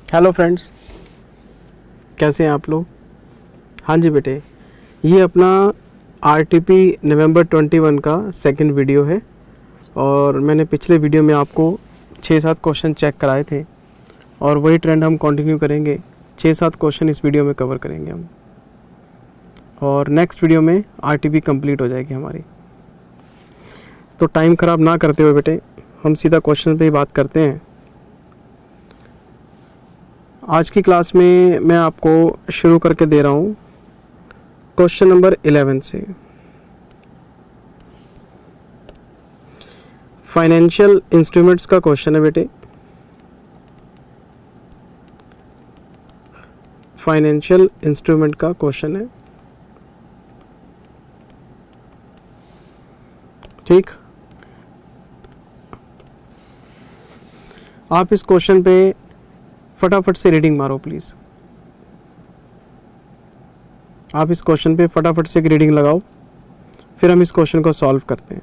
Hello friends, कैसे हैं आप लोग। हाँ जी बेटे, ये अपना आरटीपी नवंबर 21 का सेकंड वीडियो है और मैंने पिछले वीडियो में आपको 6-7 क्वेश्चन चेक कराए थे और वही ट्रेंड हम कंटिन्यू करेंगे। 6-7 क्वेश्चन इस वीडियो में कवर करेंगे हम और नेक्स्ट वीडियो में आरटीपी कंप्लीट हो जाएगी हमारी। तो टाइम ख़राब ना करते हुए बेटे हम सीधा क्वेश्चन पे ही बात करते हैं। आज की क्लास में मैं आपको शुरू करके दे रहा हूँ क्वेश्चन नंबर 11 से। फाइनेंशियल इंस्ट्रूमेंट्स का क्वेश्चन है बेटे। फाइनेंशियल इंस्ट्रूमेंट का क्वेश्चन है, ठीक। आप इस क्वेश्चन पे फटाफट से रीडिंग मारो प्लीज़। आप इस क्वेश्चन पे फटाफट से एक रीडिंग लगाओ, फिर हम इस क्वेश्चन को सॉल्व करते हैं।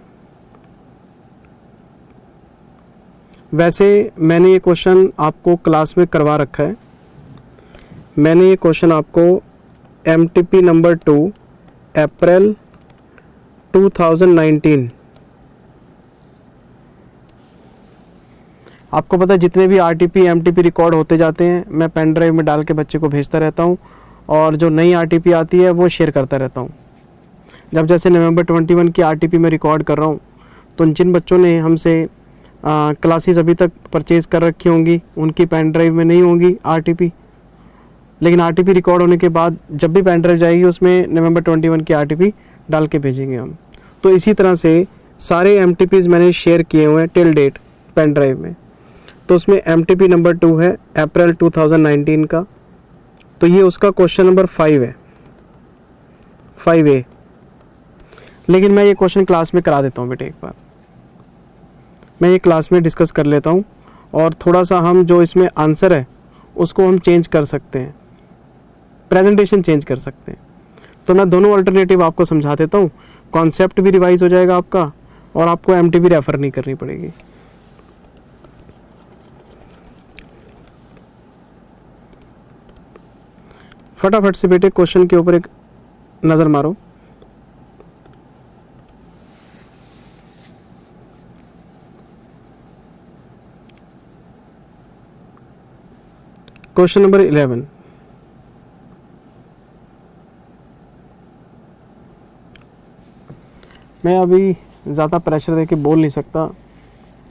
वैसे मैंने ये क्वेश्चन आपको क्लास में करवा रखा है। मैंने ये क्वेश्चन आपको MTP नंबर 2 अप्रैल 2019, आपको पता है जितने भी RTP MTP रिकॉर्ड होते जाते हैं मैं पेन ड्राइव में डाल के बच्चे को भेजता रहता हूँ और जो नई RTP आती है वो शेयर करता रहता हूँ। जब जैसे नवंबर 21 की RTP में रिकॉर्ड कर रहा हूँ तो जिन बच्चों ने हमसे क्लासेस अभी तक परचेज़ कर रखी होंगी उनकी पेन ड्राइव में नहीं होंगी RTP, लेकिन RTP रिकॉर्ड होने के बाद जब भी पेन ड्राइव जाएगी उसमें नवंबर 21 की RTP डाल के भेजेंगे हम। तो इसी तरह से सारे MTPs मैंने शेयर किए हुए हैं टिल डेट पेन ड्राइव में। तो उसमें MTP नंबर 2 है अप्रैल 2019 का, तो ये उसका क्वेश्चन नंबर 5 है, 5A। लेकिन मैं ये क्वेश्चन क्लास में करा देता हूँ बेटे, एक बार मैं ये क्लास में डिस्कस कर लेता हूँ और थोड़ा सा हम जो इसमें आंसर है उसको हम चेंज कर सकते हैं, प्रेजेंटेशन चेंज कर सकते हैं। तो मैं दोनों अल्टरनेटिव आपको समझा देता हूँ, कॉन्सेप्ट भी रिवाइज हो जाएगा आपका और आपको MTP रेफर नहीं करनी पड़ेगी। फटाफट से बेटे क्वेश्चन के ऊपर एक नज़र मारो। क्वेश्चन नंबर 11, मैं अभी ज़्यादा प्रेशर देके बोल नहीं सकता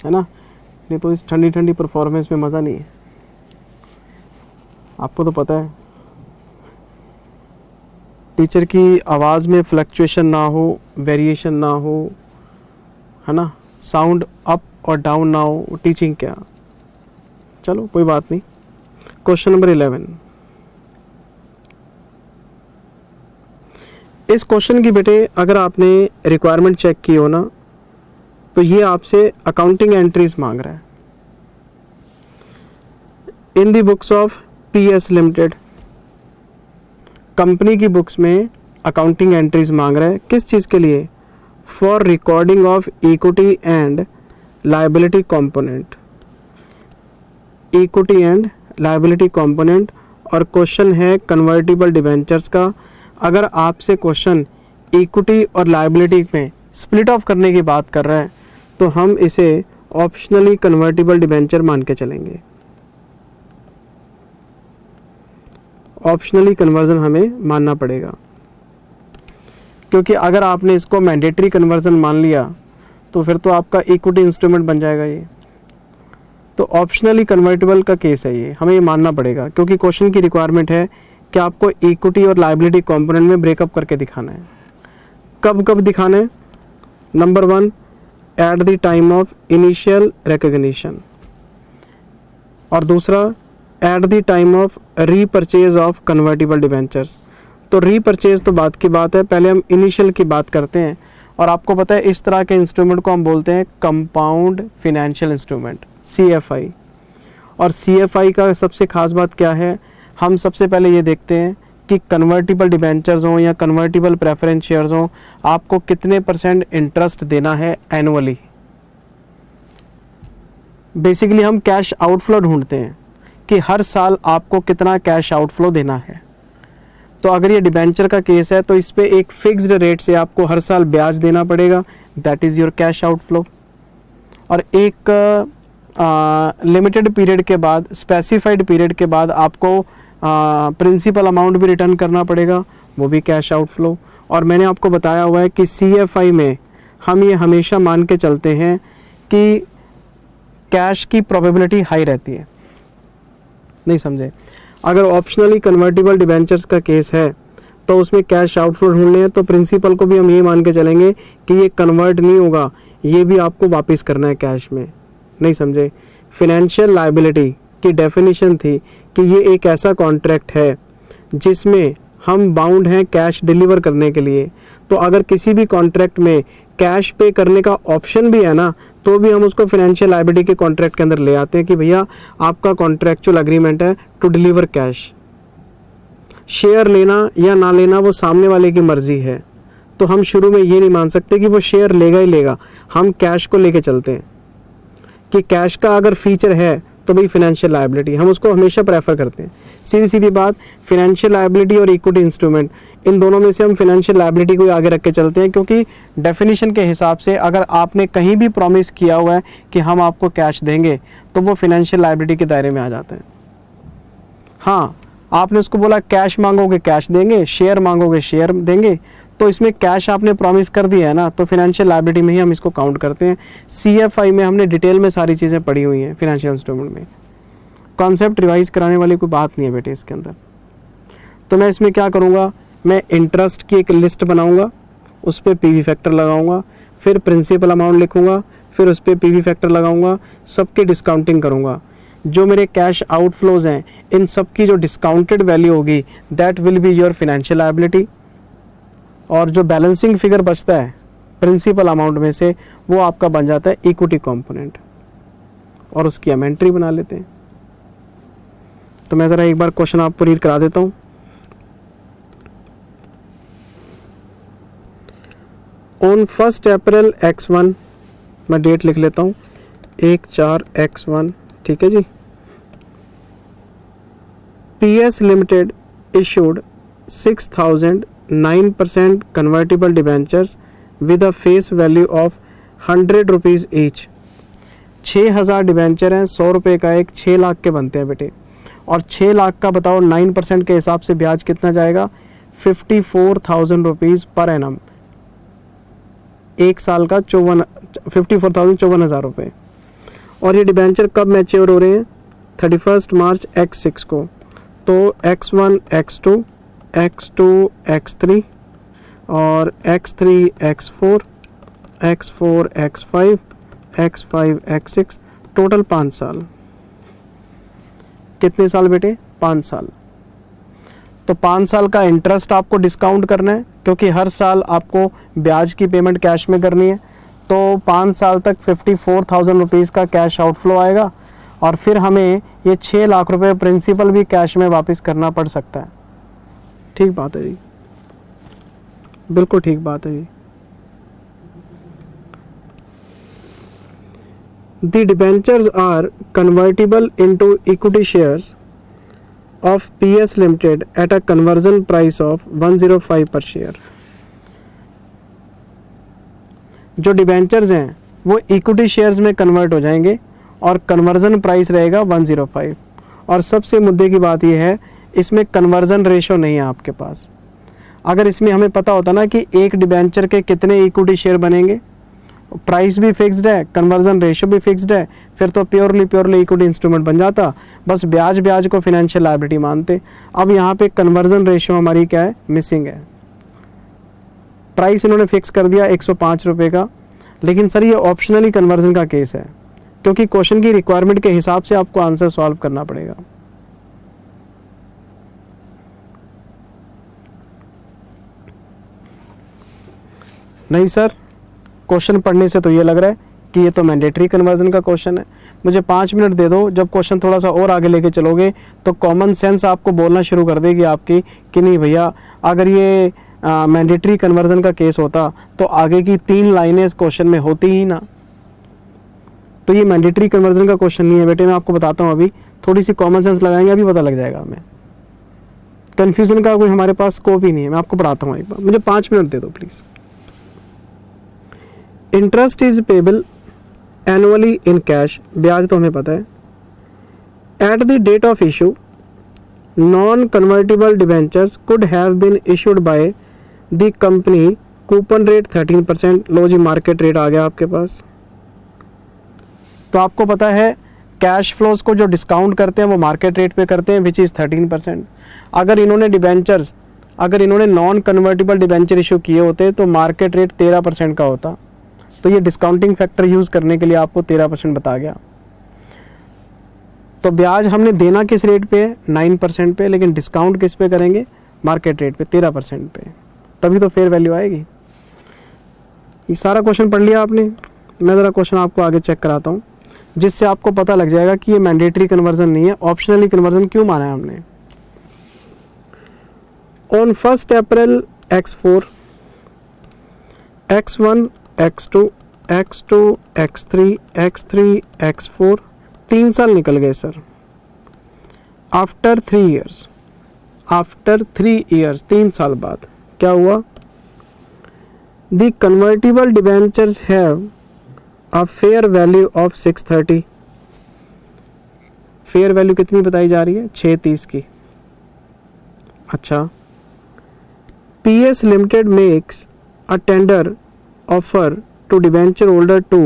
है ना, नहीं तो इस ठंडी ठंडी परफॉर्मेंस में मज़ा नहीं है। आपको तो पता है टीचर की आवाज़ में फ्लक्चुएशन ना हो, वेरिएशन ना हो, है ना, साउंड अप और डाउन ना हो, टीचिंग क्या। चलो कोई बात नहीं। क्वेश्चन नंबर 11, इस क्वेश्चन की बेटे अगर आपने रिक्वायरमेंट चेक की हो ना तो ये आपसे अकाउंटिंग एंट्रीज मांग रहा है in the books of PS limited. Company की बुक्स में अकाउंटिंग एंट्रीज मांग रहा है, किस चीज़ के लिए? For recording of equity and liability component, equity and liability component. और क्वेश्चन है कन्वर्टिबल डिबेंचर्स का। अगर आपसे क्वेश्चन इक्विटी और लायबिलिटी में स्प्लिट ऑफ करने की बात कर रहा है तो हम इसे ऑप्शनली कन्वर्टिबल डिबेंचर मान के चलेंगे। ऑप्शनली कन्वर्जन हमें मानना पड़ेगा, क्योंकि अगर आपने इसको मैंडेटरी कन्वर्जन मान लिया तो फिर तो आपका इक्विटी इंस्ट्रूमेंट बन जाएगा ये। तो ऑप्शनली कन्वर्टेबल का केस है ये, हमें ये मानना पड़ेगा क्योंकि क्वेश्चन की रिक्वायरमेंट है कि आपको इक्विटी और लायबिलिटी कंपोनेंट में ब्रेकअप करके दिखाना है। कब कब दिखाना है? Number 1, at the time of initial recognition, और दूसरा at the time of repurchase of convertible debentures. तो रीपरचेज तो बात की बात है, पहले हम इनिशियल की बात करते हैं। और आपको पता है इस तरह के इंस्ट्रूमेंट को हम बोलते हैं कंपाउंड फिनेंशियल इंस्ट्रूमेंट, CFI। और CFI का सबसे खास बात क्या है, हम सबसे पहले ये देखते हैं कि कन्वर्टिबल डिबेंचर्स हों या कन्वर्टिबल प्रेफरेंस शेयर्स हों, आपको कितने % इंटरेस्ट देना है एनुअली। बेसिकली हम कैश आउटफ्लो ढूंढते हैं कि हर साल आपको कितना कैश आउटफ्लो देना है। तो अगर ये डिबेंचर का केस है तो इस पे एक फिक्स्ड रेट से आपको हर साल ब्याज देना पड़ेगा, that is your cash outflow. और एक लिमिटेड पीरियड के बाद, स्पेसिफाइड पीरियड के बाद आपको प्रिंसिपल अमाउंट भी रिटर्न करना पड़ेगा, वो भी कैश आउटफ्लो। और मैंने आपको बताया हुआ है कि CFI में हम ये हमेशा मान के चलते हैं कि कैश की प्रोबेबिलिटी हाई रहती है। नहीं समझे? अगर ऑप्शनली कन्वर्टिबल डिबेंचर्स का केस है तो उसमें कैश आउटफ्लो ढूंढने हैं, तो प्रिंसिपल को भी हम ये मान के चलेंगे कि ये कन्वर्ट नहीं होगा, ये भी आपको वापस करना है कैश में। नहीं समझे? फिनेंशियल लायबिलिटी की डेफिनेशन थी कि ये एक ऐसा कॉन्ट्रैक्ट है जिसमें हम बाउंड हैं कैश डिलीवर करने के लिए। तो अगर किसी भी कॉन्ट्रैक्ट में कैश पे करने का ऑप्शन भी है ना, तो भी हम उसको फाइनेंशियल लायबिलिटी के कॉन्ट्रैक्ट के अंदर ले आते हैं कि भैया आपका कॉन्ट्रैक्चुअल एग्रीमेंट है टू डिलीवर कैश। शेयर लेना या ना लेना वो सामने वाले की मर्जी है, तो हम शुरू में ये नहीं मान सकते कि वो शेयर लेगा ही लेगा। हम कैश को लेके चलते हैं कि कैश का अगर फीचर है तो भाई फाइनेंशियल लायबिलिटी हम उसको हमेशा प्रेफर करते हैं। सीधी सीधी बात, फाइनेंशियल लायबिलिटी और इक्विटी इंस्ट्रूमेंट, इन दोनों में से हम फाइनेंशियल लायबिलिटी को आगे रख के चलते हैं, क्योंकि डेफिनेशन के हिसाब से अगर आपने कहीं भी प्रॉमिस किया हुआ है कि हम आपको कैश देंगे तो वो फाइनेंशियल लायबिलिटी के दायरे में आ जाते हैं। हाँ, आपने उसको बोला कैश मांगोगे कैश देंगे, शेयर मांगोगे शेयर देंगे, तो इसमें कैश आपने प्रॉमिस कर दिया है ना, तो फाइनेंशियल लायबिलिटी में ही हम इसको काउंट करते हैं। CFI में हमने डिटेल में सारी चीज़ें पढ़ी हुई हैं फाइनेंशियल इंस्ट्रूमेंट में। कॉन्सेप्ट रिवाइज कराने वाली कोई बात नहीं है बेटे इसके अंदर। तो मैं इसमें क्या करूँगा, मैं इंटरेस्ट की एक लिस्ट बनाऊँगा, उस पर PV फैक्टर लगाऊँगा, फिर प्रिंसिपल अमाउंट लिखूँगा, फिर उस पर PV फैक्टर लगाऊँगा, सबकी डिस्काउंटिंग करूँगा। जो मेरे कैश आउटफ्लोज हैं इन सब की जो डिस्काउंटेड वैल्यू होगी that will be your financial liability. और जो बैलेंसिंग फिगर बचता है प्रिंसिपल अमाउंट में से वो आपका बन जाता है इक्विटी कंपोनेंट, और उसकी हम एंट्री बना लेते हैं। तो मैं ज़रा एक बार क्वेश्चन आपको रीड करा देता हूँ। ऑन 1 अप्रैल X1, मैं डेट लिख लेता हूँ 1/4/X1, ठीक है जी। PS limited issued 6,009% convertible debentures with a face value of 100 rupees each. 6,000 debenture हैं, 100 रुपये का एक, 6 लाख के बनते हैं बेटे। और 6 लाख का बताओ 9% के हिसाब से ब्याज कितना जाएगा, 54,000 रुपीज़ पर एनम। एक साल का 54,000 रुपये। और ये डिबेंचर कब मैच्योर हो रहे हैं, 31 मार्च X6 को। तो X1 X2 X2 X3 और X3 X4 X4 X5 X5 X6, total 5 साल। कितने साल बेटे, 5 साल। तो 5 साल का इंटरेस्ट आपको डिस्काउंट करना है, क्योंकि हर साल आपको ब्याज की पेमेंट कैश में करनी है। तो 5 साल तक 54,000 रुपीज़ का कैश आउटफ्लो आएगा, और फिर हमें ये 6 लाख रुपए प्रिंसिपल भी कैश में वापस करना पड़ सकता है। ठीक बात है जी, बिल्कुल ठीक बात है जी। The debentures are convertible into equity shares of PS Limited at a conversion price of 105 per share। जो डिबेंचर्स हैं वो इक्विटी शेयर्स में कन्वर्ट हो जाएंगे और कन्वर्जन प्राइस रहेगा 105। और सबसे मुद्दे की बात यह है, इसमें कन्वर्जन रेशो नहीं है आपके पास। अगर इसमें हमें पता होता ना कि एक डिबेंचर के कितने इक्विटी शेयर बनेंगे, प्राइस भी फिक्स्ड है, कन्वर्जन रेशो भी फिक्स्ड है, फिर तो प्योरली इक्विटी इंस्ट्रूमेंट बन जाता, बस ब्याज को फाइनेंशियल लायबिलिटी मानते। अब यहाँ पे कन्वर्जन रेशो हमारी क्या है, मिसिंग है। प्राइस इन्होंने फिक्स कर दिया 105 रुपये का, लेकिन सर ये ऑप्शनली कन्वर्जन का केस है, क्योंकि क्वेश्चन की रिक्वायरमेंट के हिसाब से आपको आंसर सॉल्व करना पड़ेगा। नहीं सर, क्वेश्चन पढ़ने से तो ये लग रहा है कि ये तो मैंडेटरी कन्वर्जन का क्वेश्चन है। मुझे 5 मिनट दे दो, जब क्वेश्चन थोड़ा सा और आगे लेके चलोगे तो कॉमन सेंस आपको बोलना शुरू कर देगी आपकी कि नहीं भैया, अगर ये मैंडेटरी कन्वर्जन का केस होता तो आगे की 3 लाइनें इस क्वेश्चन में होती ही ना। तो ये मैंडेटरी कन्वर्जन का क्वेश्चन नहीं है बेटे, मैं आपको बताता हूँ अभी, थोड़ी सी कॉमन सेंस लगाएंगे अभी पता लग जाएगा हमें। कन्फ्यूजन का कोई हमारे पास स्कोप ही नहीं है। मैं आपको पढ़ाता हूँ एक बार, मुझे 5 मिनट दे दो please. Interest is payable annually in cash, ब्याज तो हमें पता है। At the date of issue non convertible debentures could have been issued by the company, coupon rate 13%। लो जी, मार्केट रेट आ गया आपके पास। तो आपको पता है कैश फ्लोज को जो डिस्काउंट करते हैं वो मार्केट रेट पे करते हैं, विच इज़ 13%। अगर इन्होंने नॉन कन्वर्टिबल डिबेंचर इशू किए होते तो मार्केट रेट 13% का होता। तो ये डिस्काउंटिंग फैक्टर यूज करने के लिए आपको 13% बता गया। तो ब्याज हमने देना किस रेट पे है, 9% पे, लेकिन डिस्काउंट किस पे करेंगे, मार्केट रेट पे 13% पे, तभी तो फेयर वैल्यू आएगी। ये सारा क्वेश्चन पढ़ लिया आपने। मैं ज़रा क्वेश्चन आपको आगे चेक कराता हूँ, जिससे आपको पता लग जाएगा कि ये मैंडेटरी कन्वर्जन नहीं है, ऑप्शनली कन्वर्जन क्यों माना है हमने। On 1 April X4, X1, X2, X2, X3, X3, X4, 3 साल निकल गए सर। आफ्टर 3 ईयर्स 3 साल बाद क्या हुआ, the convertible debentures have a fair value of 630। Fair value कितनी बताई जा रही है, 630 की। अच्छा, PS Limited makes a tender offer to debenture holder to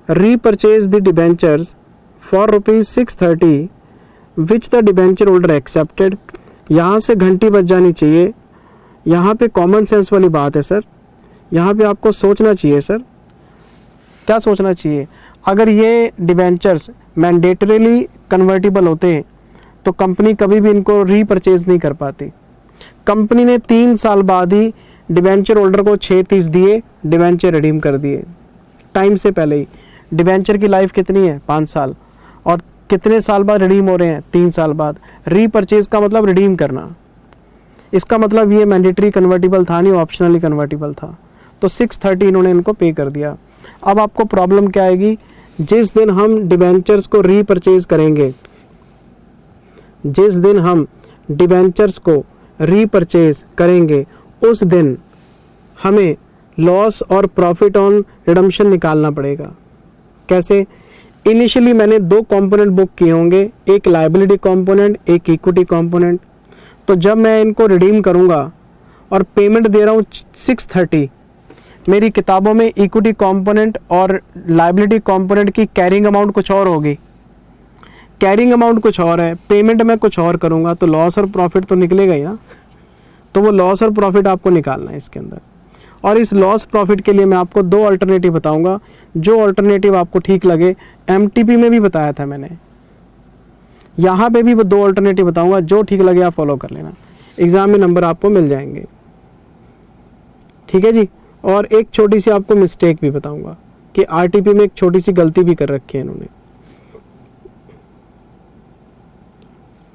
repurchase the debentures for ₹630 which the debenture holder accepted। यहाँ से घंटी बज जानी चाहिए। यहाँ पे कॉमन सेंस वाली बात है सर, यहाँ पे आपको सोचना चाहिए सर। क्या सोचना चाहिए, अगर ये डिबेंचर्स मैंडेटरीली कन्वर्टिबल होते हैं तो कंपनी कभी भी इनको रीपरचेज नहीं कर पाती। कंपनी ने 3 साल बाद ही डिबेंचर होल्डर को 630 दिए, डिबेंचर रिडीम कर दिए टाइम से पहले ही। डिबेंचर की लाइफ कितनी है, 5 साल, और कितने साल बाद रिडीम हो रहे हैं, 3 साल बाद। रीपरचेज का मतलब रिडीम करना, इसका मतलब ये मैंडेटरी कन्वर्टिबल था नहीं, ऑप्शनली कन्वर्टिबल था। तो 630 इन्होंने इनको पे कर दिया। अब आपको प्रॉब्लम क्या आएगी, जिस दिन हम डिबेंचर्स को रीपरचेज करेंगे, जिस दिन हम डिबेंचर्स को रीपरचेज करेंगे उस दिन हमें लॉस और प्रॉफिट ऑन रिडम्पशन निकालना पड़ेगा। कैसे, इनिशियली मैंने 2 कंपोनेंट बुक किए होंगे, एक लायबिलिटी कंपोनेंट, एक इक्विटी कंपोनेंट। तो जब मैं इनको रिडीम करूंगा और पेमेंट दे रहा हूँ 630, मेरी किताबों में इक्विटी कंपोनेंट और लायबिलिटी कंपोनेंट की कैरिंग अमाउंट कुछ और होगी, कैरिंग अमाउंट कुछ और है, पेमेंट मैं कुछ और करूंगा, तो लॉस और प्रॉफिट तो निकलेगा ही ना। तो वो लॉस और प्रॉफिट आपको निकालना है इसके अंदर। और इस लॉस प्रॉफिट के लिए मैं आपको 2 अल्टरनेटिव बताऊंगा, जो अल्टरनेटिव आपको ठीक लगे। एमटीपी में भी बताया था मैंने, यहाँ पे भी 2 अल्टरनेटिव बताऊंगा, जो ठीक लगे आप फॉलो कर लेना, एग्जाम में नंबर आपको मिल जाएंगे। ठीक है जी। और एक छोटी सी आपको मिस्टेक भी बताऊंगा कि आरटीपी में एक छोटी सी गलती भी कर रखी है इन्होंने।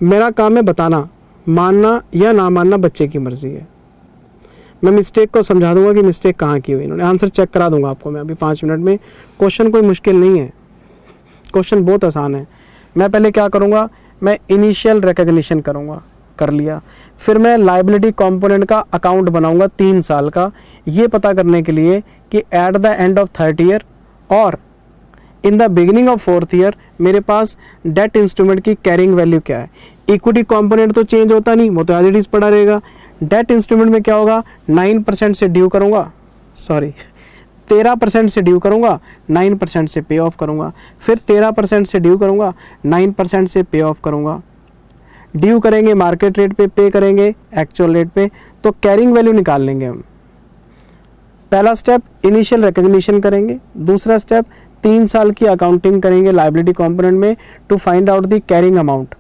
मेरा काम है बताना, मानना या ना मानना बच्चे की मर्जी है। मैं मिस्टेक को समझा दूंगा कि मिस्टेक कहाँ की हुई, इन्होंने आंसर चेक करा दूंगा आपको मैं अभी 5 मिनट में। क्वेश्चन कोई मुश्किल नहीं है, क्वेश्चन बहुत आसान है। मैं पहले क्या करूँगा, मैं इनिशियल रिकग्निशन करूँगा, कर लिया, फिर मैं लायबिलिटी कंपोनेंट का अकाउंट बनाऊंगा 3 साल का, ये पता करने के लिए कि at the end of 3rd year और in the beginning of 4th year मेरे पास डेट इंस्ट्रूमेंट की कैरिंग वैल्यू क्या है। इक्विटी कंपोनेंट तो चेंज होता नहीं, वो तो एज इट इज पड़ा रहेगा। डेट इंस्ट्रूमेंट में क्या होगा, 9% से ड्यू करूंगा, 13% से ड्यू करूंगा, 9% से पे ऑफ करूंगा, फिर 13% से ड्यू करूंगा, 9% से पे ऑफ करूंगा। ड्यू करेंगे मार्केट रेट पे करेंगे एक्चुअल रेट पे, तो कैरिंग वैल्यू निकाल लेंगे हम। पहला स्टेप इनिशियल रिकग्निशन करेंगे, दूसरा स्टेप 3 साल की अकाउंटिंग करेंगे लायबिलिटी कंपोनेंट में to find out the carrying amount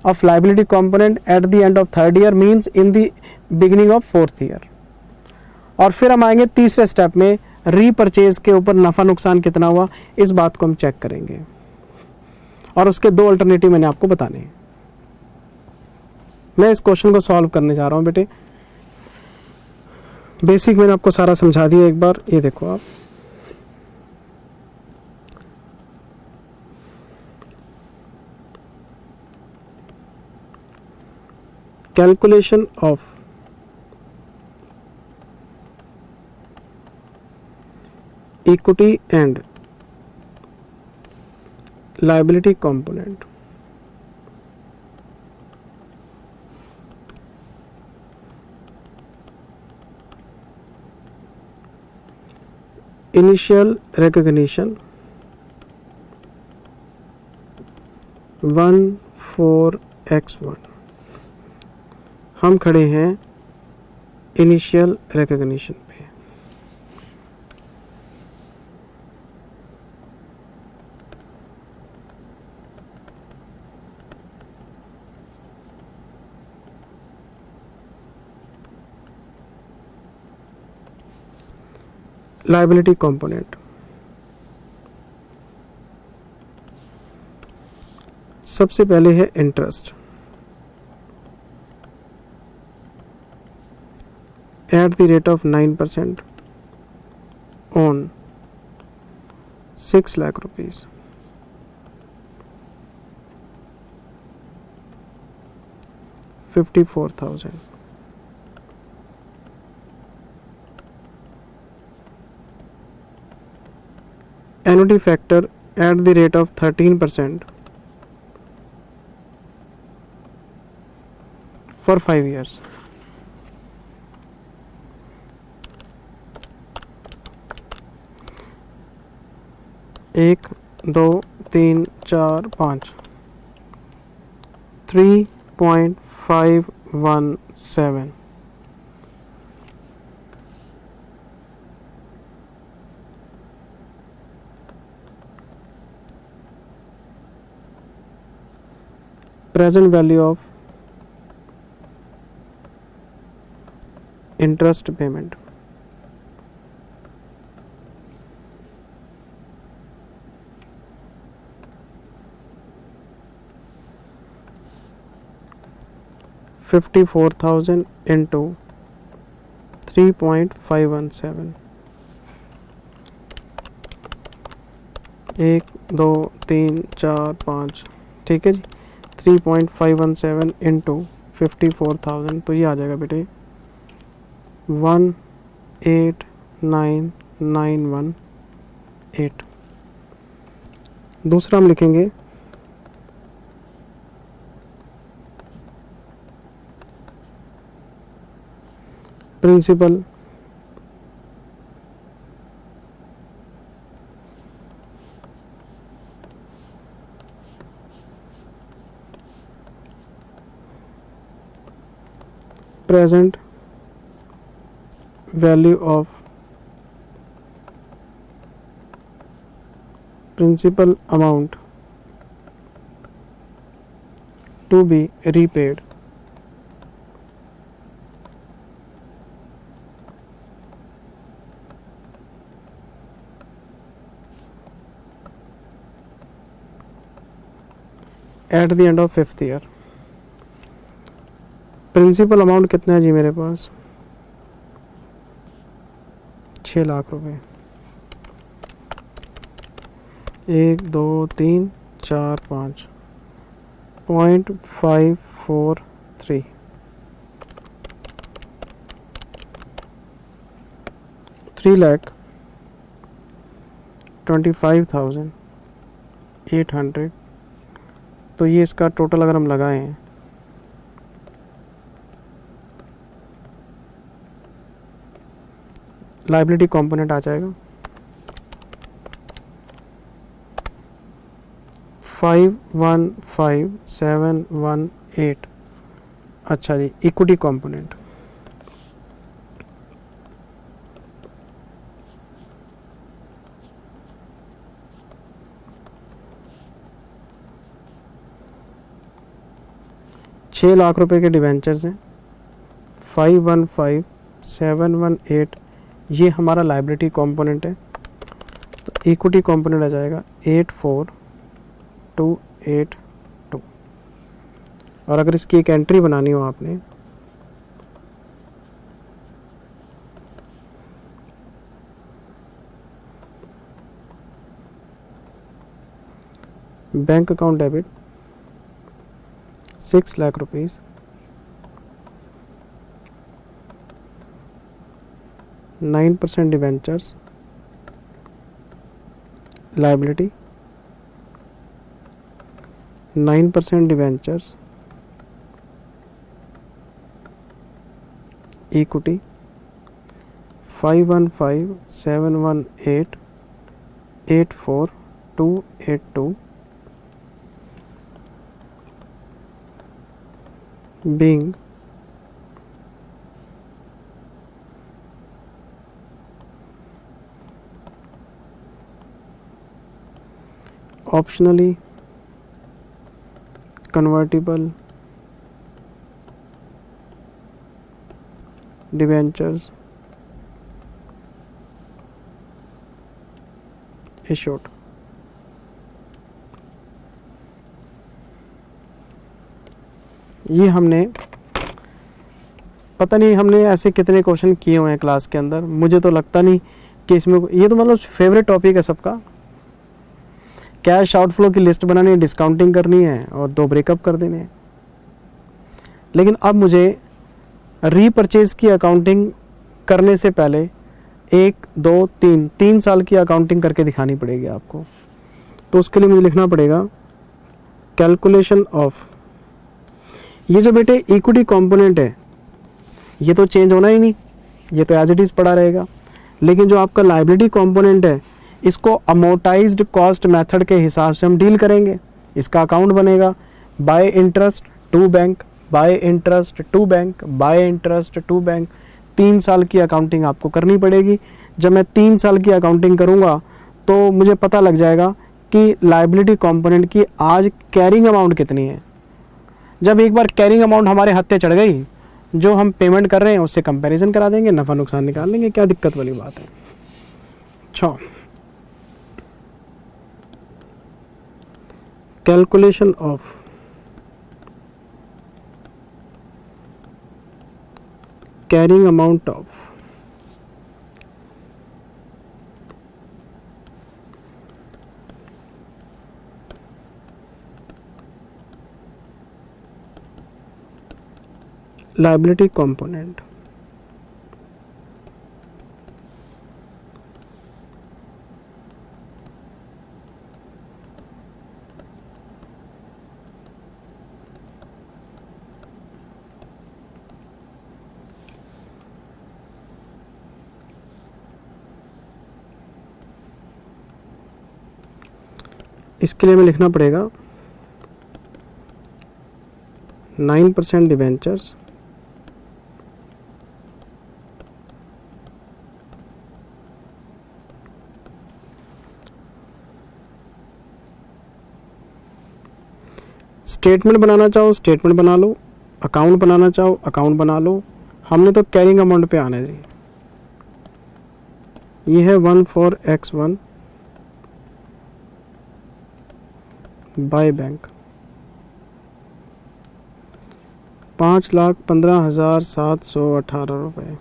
of liability component at the end of 3rd year means in the beginning of 4th year. और फिर हम आएंगे तीसरे स्टेप में, रीपरचेज के ऊपर नफा नुकसान कितना हुआ, इस बात को हम चेक करेंगे। और उसके 2 अल्टरनेटिव मैंने आपको बताने हैं। मैं इस क्वेश्चन को सॉल्व करने जा रहा हूं बेटे। बेसिक मैंने आपको सारा समझा दिया एक बार, ये देखो आप। Calculation of equity and liability component. Initial recognition 14x1, हम खड़े हैं इनिशियल रिकॉग्निशन पे। लायबिलिटी कंपोनेंट, सबसे पहले है interest at the rate of 9% on 6 lakh rupees, 54,000। annuity factor at the rate of 13% for 5 years। एक, दो, तीन, चार, पाँच, 3.517। present value of interest payment, $54,000 into 3.517। एक, दो, तीन, चार, पाँच, ठीक है जी। 3.517 इंटू 54,000, तो ये आ जाएगा बेटे 189,918। दूसरा हम लिखेंगे principal present value of principal amount to be repaid at the end of 5th year। Principal amount कितना है जी मेरे पास? 6 लाख रुपए। 1 2 3 4 5 0.543, 3,25,800। तो ये इसका टोटल अगर हम लगाएं लाइबिलिटी कंपोनेंट आ जाएगा 515,718। अच्छा जी, इक्विटी कंपोनेंट ₹6 लाख के डिवेंचर्स हैं। 515,718 ये हमारा लाइबिलिटी कंपोनेंट है। तो इक्विटी कंपोनेंट आ जाएगा 84,282। और अगर इसकी एक एंट्री बनानी हो आपने bank account debit 6 lakh rupees 9% debentures liability, 9% debentures equity, 5157188482 being optionally convertible debentures issued. ये हमने पता नहीं हमने ऐसे कितने क्वेश्चन किए हुए हैं क्लास के अंदर, मुझे तो लगता नहीं कि इसमें ये तो मतलब फेवरेट टॉपिक है सबका। कैश आउटफ्लो की लिस्ट बनानी है, डिस्काउंटिंग करनी है और 2 ब्रेकअप कर देने हैं। लेकिन अब मुझे रीपरचेज की अकाउंटिंग करने से पहले 1 2 3 साल की अकाउंटिंग करके दिखानी पड़ेगी आपको। तो उसके लिए मुझे लिखना पड़ेगा कैलकुलेशन ऑफ, ये जो बेटे इक्विटी कंपोनेंट है ये तो चेंज होना ही नहीं, ये तो एज इट इज़ पड़ा रहेगा। लेकिन जो आपका लायबिलिटी कंपोनेंट है इसको अमोर्टाइज्ड कॉस्ट मेथड के हिसाब से हम डील करेंगे। इसका अकाउंट बनेगा by interest to bank, by interest to bank, by interest to bank. 3 साल की अकाउंटिंग आपको करनी पड़ेगी। जब मैं 3 साल की अकाउंटिंग करूँगा तो मुझे पता लग जाएगा कि लायबिलिटी कंपोनेंट की आज कैरिंग अमाउंट कितनी है। जब एक बार कैरिंग अमाउंट हमारे हत्थे चढ़ गई, जो हम पेमेंट कर रहे हैं उससे कंपैरिजन करा देंगे, नफ़ा नुकसान निकाल लेंगे, क्या दिक्कत वाली बात है। अच्छा, calculation of carrying amount of liability component. इसके लिए हमें लिखना पड़ेगा 9% डिवेंचर्स स्टेटमेंट बनाना चाहो स्टेटमेंट बना लो, अकाउंट बनाना चाहो अकाउंट बना लो। हमने तो कैरिंग अमाउंट पे आना है जी। ये है 14x1 बाय बैंक, 5,15,718 रुपये।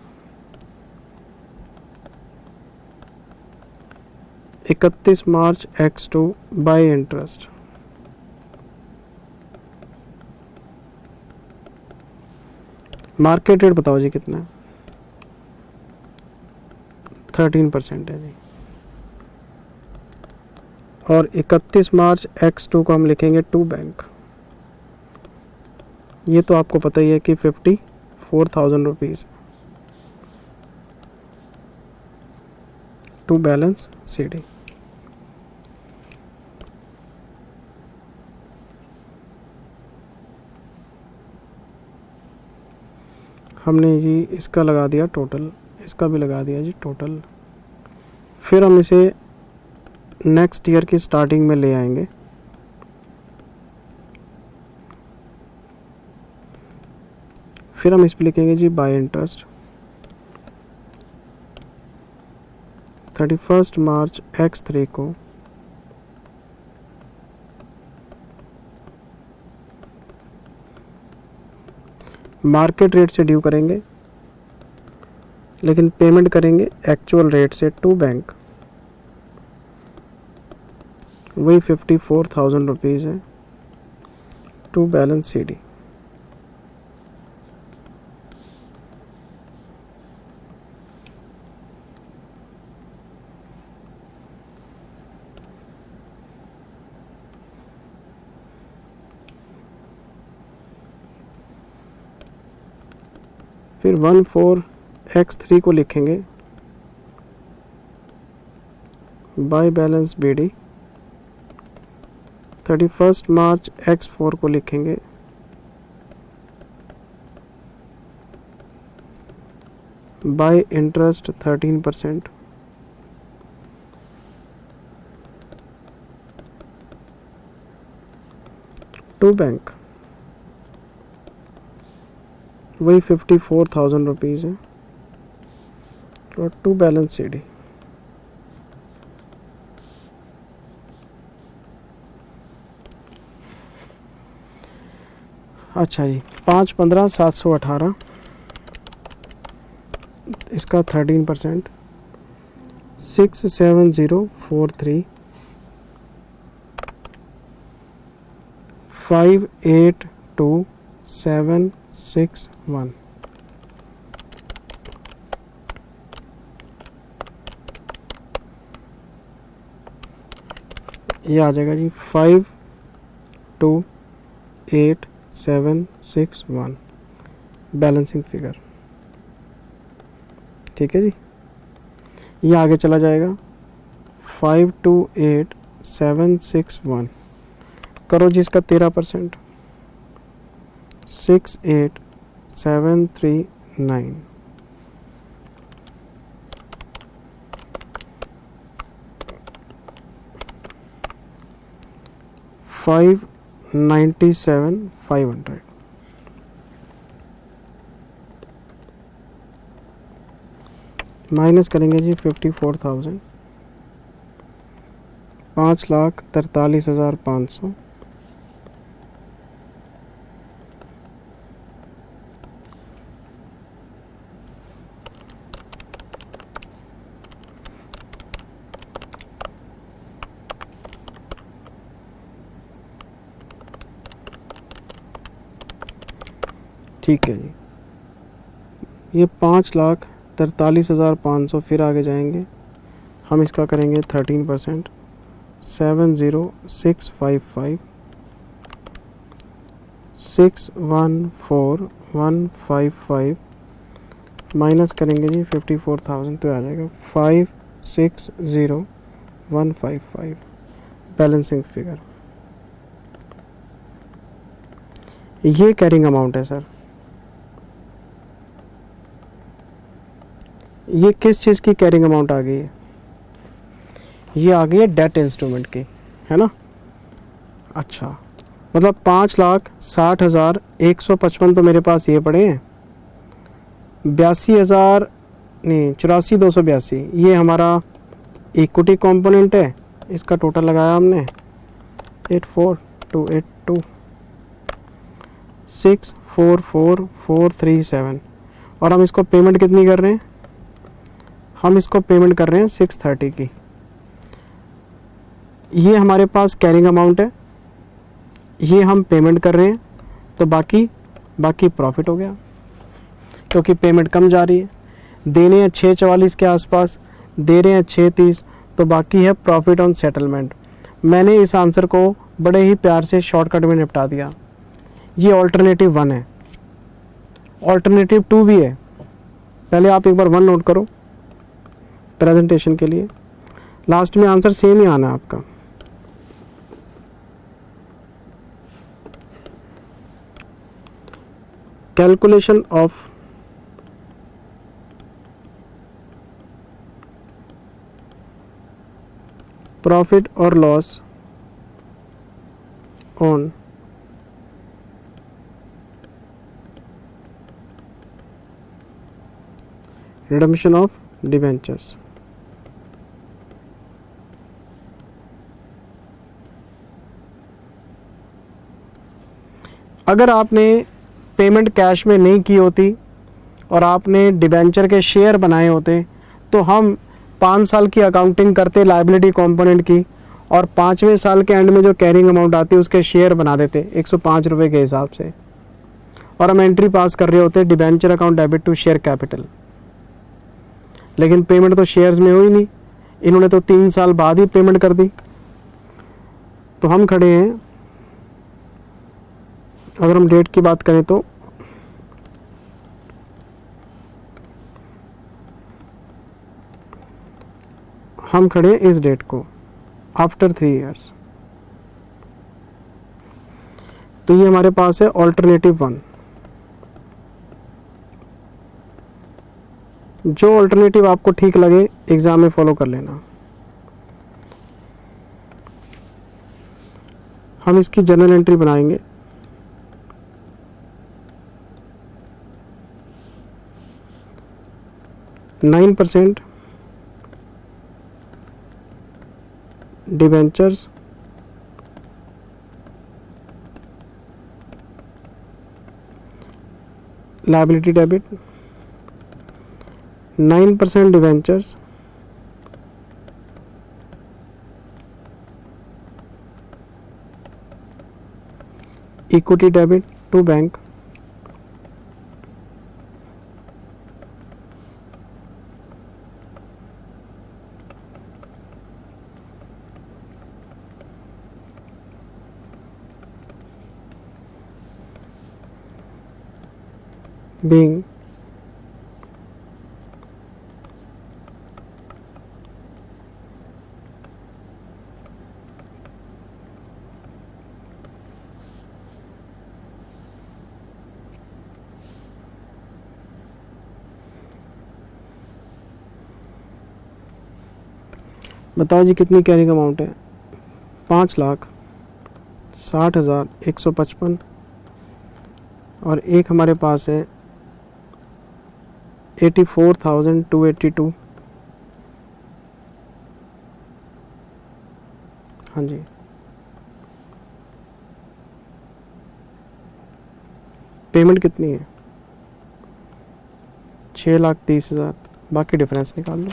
31 मार्च x2 bye interest, market rate बताओ जी कितना है? 13% है जी। और 31 मार्च x2 को हम लिखेंगे टू बैंक। ये तो आपको पता ही है कि 54,000 रुपीज़ टू बैलेंस CD। हमने जी इसका लगा दिया टोटल, इसका भी लगा दिया जी टोटल। फिर हम इसे नेक्स्ट ईयर की स्टार्टिंग में ले आएंगे। फिर हम इस पर लिखेंगे जी बाय इंटरेस्ट 31 मार्च x3 को मार्केट रेट से ड्यू करेंगे, लेकिन पेमेंट करेंगे एक्चुअल रेट से टू बैंक। वही 54,000 रुपीज़ है टू बैलेंस CD। फिर 14x3 को लिखेंगे by balance BD। 31 March x4 को लिखेंगे बाय इंटरेस्ट 13%। टू बैंक वही 54,000 रुपीज़ है और टू बैलेंस CD। अच्छा जी, 5/15/718 इसका 13%। 67043 582761 ये आ जाएगा जी 528761 बैलेंसिंग फिगर। ठीक है जी, ये आगे चला जाएगा 528761 करो जी इसका 13%। 68739 597,500 माइनस करेंगे जी 54,000 5,43,500 ठीक है जी, ये 5,43,500 फिर आगे जाएंगे हम इसका करेंगे 13%। 70655 614,155 माइनस करेंगे जी 54,000 तो आ जाएगा 560,155 बैलेंसिंग फिगर। ये कैरिंग अमाउंट है सर। ये किस चीज़ की कैरिंग अमाउंट आ गई है? ये आ गई है डेट इंस्ट्रूमेंट की, है ना। अच्छा, मतलब 5,60,155 तो मेरे पास ये पड़े हैं। 82,000 नहीं 84,282 ये हमारा इक्विटी कंपोनेंट है। इसका टोटल लगाया हमने 84,282 644,437 और हम इसको पेमेंट कितनी कर रहे हैं? हम इसको पेमेंट कर रहे हैं 630 की। ये हमारे पास कैरिंग अमाउंट है, ये हम पेमेंट कर रहे हैं तो बाकी प्रॉफिट हो गया क्योंकि पेमेंट कम जा रही है। देने हैं 644 के आसपास, दे रहे हैं 630 तो बाकी है प्रॉफिट ऑन सेटलमेंट। मैंने इस आंसर को बड़े ही प्यार से शॉर्टकट में निपटा दिया। ये ऑल्टरनेटिव 1 है, ऑल्टरनेटिव 2 भी है। पहले आप एक बार 1 नोट करो प्रेजेंटेशन के लिए, लास्ट में आंसर सेम ही आना आपका। कैलकुलेशन ऑफ प्रॉफिट और loss on redemption of debentures. अगर आपने पेमेंट कैश में नहीं की होती और आपने डिबेंचर के शेयर बनाए होते तो हम 5 साल की अकाउंटिंग करते लायबिलिटी कंपोनेंट की और 5वें साल के एंड में जो कैरिंग अमाउंट आती है उसके शेयर बना देते 105 रुपये के हिसाब से, और हम एंट्री पास कर रहे होते debenture account debit to share capital. लेकिन पेमेंट तो शेयर्स में हुई नहीं, इन्होंने तो 3 साल बाद ही पेमेंट कर दी। तो हम खड़े हैं, अगर हम डेट की बात करें तो हम खड़े हैं इस डेट को, आफ्टर 3 ईयर्स। तो ये हमारे पास है ऑल्टरनेटिव 1। जो ऑल्टरनेटिव आपको ठीक लगे एग्जाम में फॉलो कर लेना। हम इसकी जर्नल एंट्री बनाएंगे। %9 debentures liability debit, 9% debentures equity debit to bank, being बताओ जी कितनी कैरिंग अमाउंट है? 5,60,155 और एक हमारे पास है 84,282। हाँ जी, पेमेंट कितनी है? 6,30,000। बाकी डिफरेंस निकाल लो।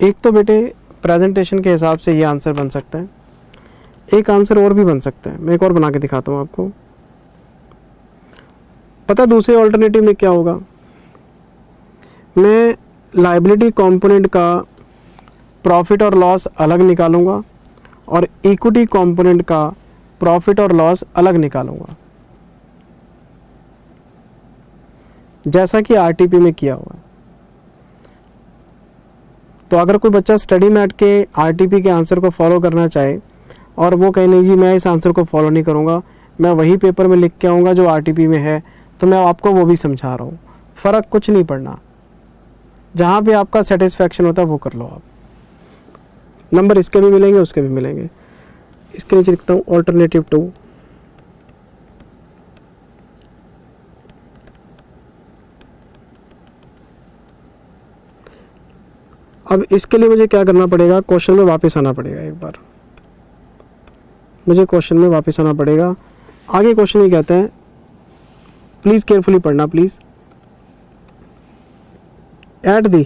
एक तो बेटे प्रेजेंटेशन के हिसाब से ये आंसर बन सकता है, एक आंसर और भी बन सकता है। मैं एक और बना के दिखाता हूँ आपको। पता दूसरे ऑल्टरनेटिव में क्या होगा? मैं लायबिलिटी कंपोनेंट का प्रॉफिट और लॉस अलग निकालूंगा और इक्विटी कंपोनेंट का प्रॉफिट और लॉस अलग निकालूंगा, जैसा कि आरटीपी में किया हुआ है। तो अगर कोई बच्चा स्टडी मैट के आरटीपी के आंसर को फॉलो करना चाहे और वो कहे नहीं जी मैं इस आंसर को फॉलो नहीं करूँगा, मैं वही पेपर में लिख के आऊँगा जो आरटीपी में है, तो मैं आपको वो भी समझा रहा हूँ। फ़र्क कुछ नहीं पड़ना, जहाँ पे आपका सेटिस्फैक्शन होता है वो कर लो आप। नंबर इसके भी मिलेंगे, उसके भी मिलेंगे। इसके नीचे लिखता हूँ ऑल्टरनेटिव 2। अब इसके लिए मुझे क्या करना पड़ेगा? क्वेश्चन में वापस आना पड़ेगा। एक बार मुझे क्वेश्चन में वापस आना पड़ेगा। आगे क्वेश्चन ये कहते हैं, प्लीज केयरफुली पढ़ना please. At the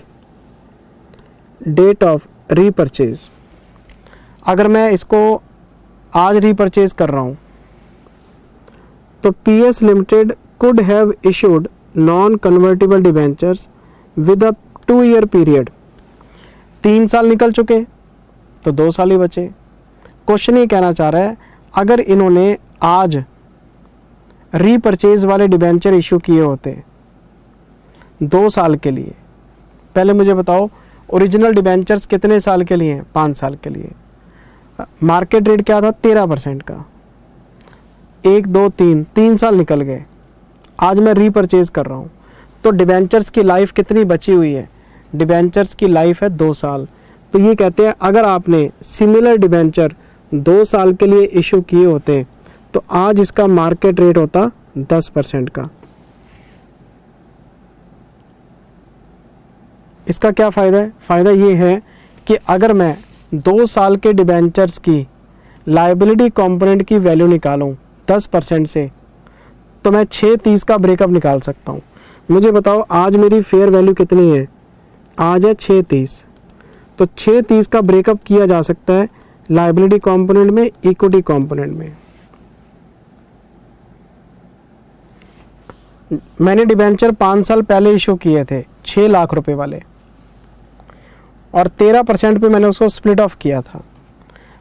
date of repurchase, अगर मैं इसको आज रीपरचेज कर रहा हूं तो PS limited could have issued non convertible debentures with a 2 year period. 3 साल निकल चुके तो 2 साल ही बचे। क्वेश्चन ये कहना चाह रहा है, अगर इन्होंने आज रीपरचेज वाले डिबेंचर इशू किए होते 2 साल के लिए, पहले मुझे बताओ ओरिजिनल डिबेंचर्स कितने साल के लिए हैं? 5 साल के लिए। मार्केट रेट क्या था? 13% का। 1 2 3 साल निकल गए, आज मैं रीपरचेज कर रहा हूँ, तो डिबेंचर्स की लाइफ कितनी बची हुई है? डिबेंचर्स की लाइफ है 2 साल। तो ये कहते हैं अगर आपने सिमिलर डिबेंचर 2 साल के लिए इशू किए होते तो आज इसका मार्केट रेट होता 10% का। इसका क्या फ़ायदा है? फ़ायदा ये है कि अगर मैं 2 साल के डिबेंचर्स की लायबिलिटी कंपोनेंट की वैल्यू निकालूं 10% से, तो मैं 630 का ब्रेकअप निकाल सकता हूं। मुझे बताओ आज मेरी फेयर वैल्यू कितनी है? आज है 630। तो 630 का ब्रेकअप किया जा सकता है लायबिलिटी कंपोनेंट में, इक्विटी कंपोनेंट में। मैंने डिबेंचर 5 साल पहले इशू किए थे 6 लाख रुपए वाले, और 13% पे मैंने उसको स्प्लिट ऑफ किया था।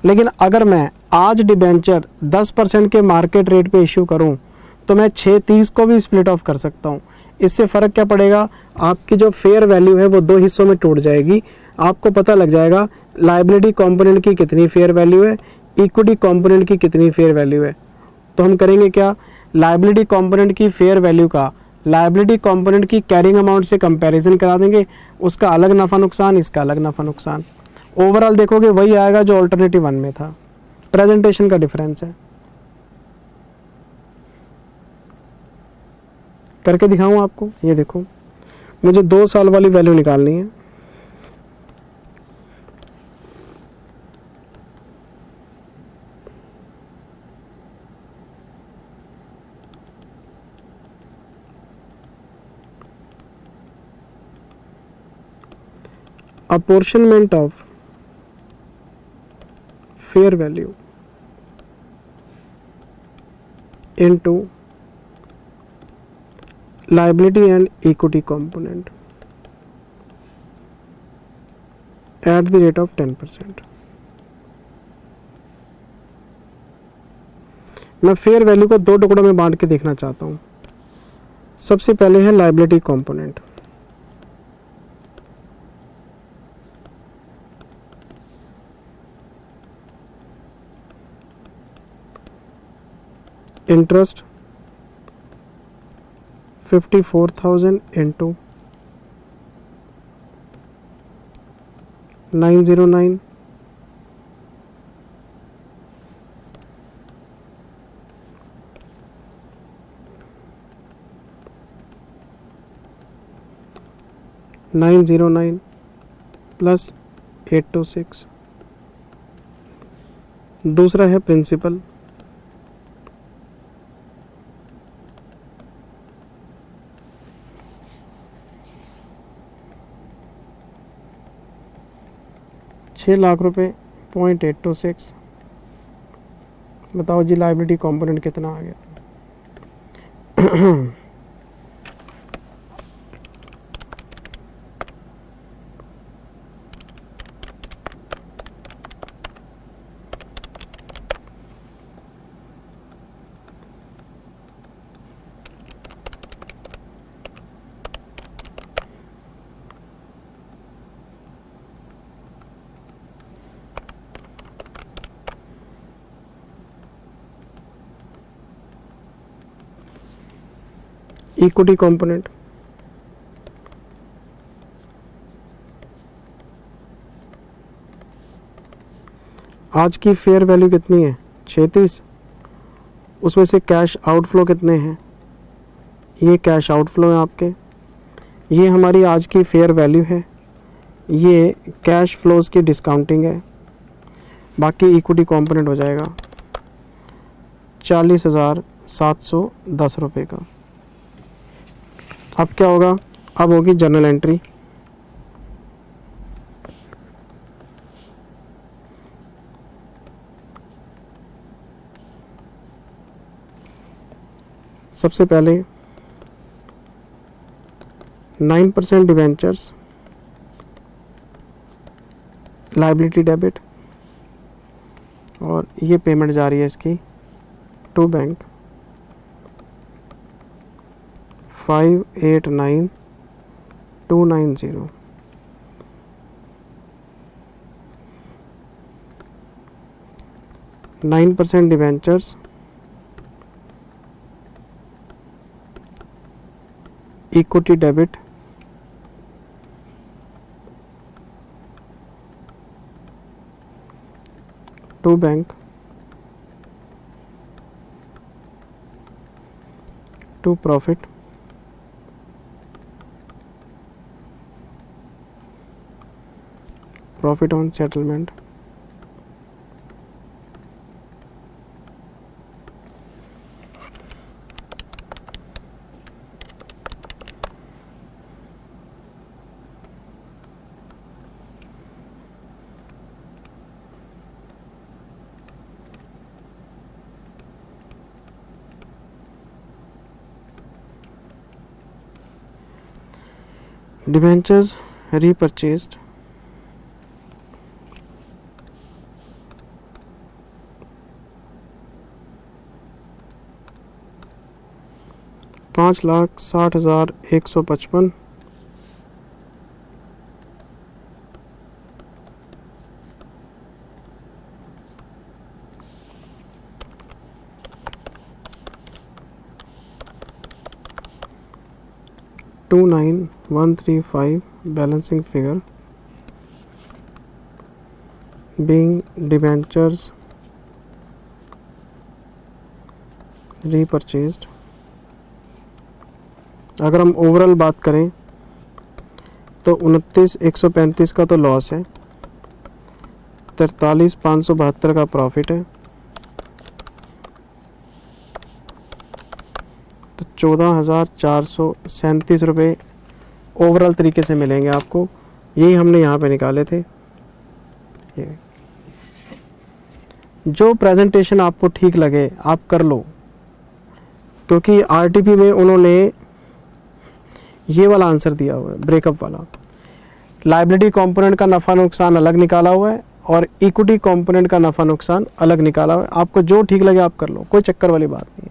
लेकिन अगर मैं आज डिबेंचर 10% के मार्केट रेट पे इशू करूं तो मैं 6.30 को भी स्प्लिट ऑफ कर सकता हूं। इससे फ़र्क क्या पड़ेगा, आपकी जो फेयर वैल्यू है वो 2 हिस्सों में टूट जाएगी। आपको पता लग जाएगा लायबिलिटी कंपोनेंट की कितनी फेयर वैल्यू है, इक्विटी कंपोनेंट की कितनी फेयर वैल्यू है। तो हम करेंगे क्या, लायबिलिटी कंपोनेंट की फेयर वैल्यू का लायबिलिटी कंपोनेंट की कैरिंग अमाउंट से कंपैरिजन करा देंगे, उसका अलग नफ़ा नुकसान, इसका अलग नफ़ा नुकसान। ओवरऑल देखोगे वही आएगा जो ऑल्टरनेटिव 1 में था। प्रेजेंटेशन का डिफरेंस है। करके दिखाऊं आपको, ये देखो मुझे 2 साल वाली वैल्यू निकालनी है। Apportionment of fair value into liability and equity component at the rate of 10%। मैं फेयर वैल्यू को 2 टुकड़ों में बांट के देखना चाहता हूं। सबसे पहले है liability component. Interest 54,000 into 909 909 plus 826। दूसरा है प्रिंसिपल, ₹6,00,000 0.826। बताओ जी लायबिलिटी कंपोनेंट कितना आ गया। इक्विटी कंपोनेंट आज की फेयर वैल्यू कितनी है, 36। उसमें से कैश आउटफ्लो कितने हैं, ये कैश आउटफ्लो है आपके। ये हमारी आज की फेयर वैल्यू है, ये कैश फ्लोज की डिस्काउंटिंग है। बाकी इक्विटी कंपोनेंट हो जाएगा 40,710 रुपये का। अब क्या होगा, अब होगी जर्नल एंट्री। सबसे पहले 9% डिवेंचर्स लायबिलिटी डेबिट, और ये पेमेंट जा रही है इसकी to bank 589290। %9 debentures equity debit to bank to profit profit on settlement debentures repurchased 5,60,155 29,135 balancing figure being debentures repurchased। अगर हम ओवरऑल बात करें तो 29,135 का तो लॉस है, 43,572 का प्रॉफिट है, तो 14,437 रुपये ओवरऑल तरीके से मिलेंगे आपको। यही हमने यहाँ पे निकाले थे। ये जो प्रेजेंटेशन आपको ठीक लगे आप कर लो, क्योंकि आरटीपी में उन्होंने ये वाला आंसर दिया हुआ है, ब्रेकअप वाला। लायबिलिटी कंपोनेंट का नफ़ा नुकसान अलग निकाला हुआ है और इक्विटी कंपोनेंट का नफ़ा नुकसान अलग निकाला हुआ है। आपको जो ठीक लगे आप कर लो, कोई चक्कर वाली बात नहीं है।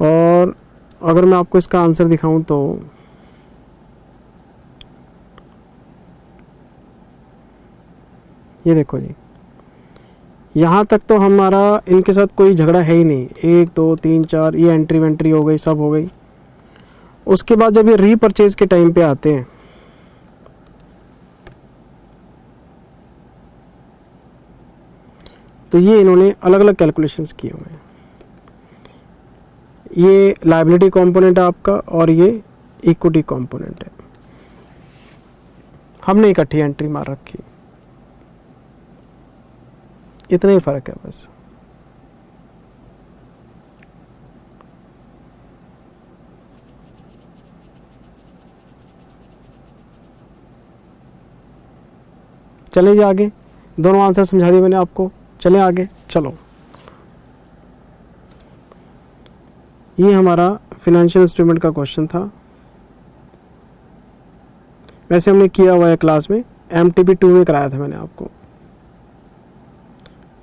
और अगर मैं आपको इसका आंसर दिखाऊं तो ये देखो जी, यहाँ तक तो हमारा इनके साथ कोई झगड़ा है ही नहीं। 1 2 3 4 ये एंट्री वेंट्री हो गई, सब हो गई। उसके बाद जब ये रीपरचेज के टाइम पे आते हैं तो ये इन्होंने अलग अलग कैलकुलेशंस किए हुए हैं। ये लायबिलिटी कंपोनेंट है आपका और ये इक्विटी कंपोनेंट है। हमने इकट्ठी एंट्री मार रखी, इतना ही फर्क है बस। चले जी आगे, दोनों आंसर समझा दिए मैंने आपको। चले आगे, चलो। ये हमारा फिनेंशियल इंस्ट्रूमेंट का क्वेश्चन था। वैसे हमने किया हुआ है क्लास में, MTP 2 में कराया था मैंने आपको।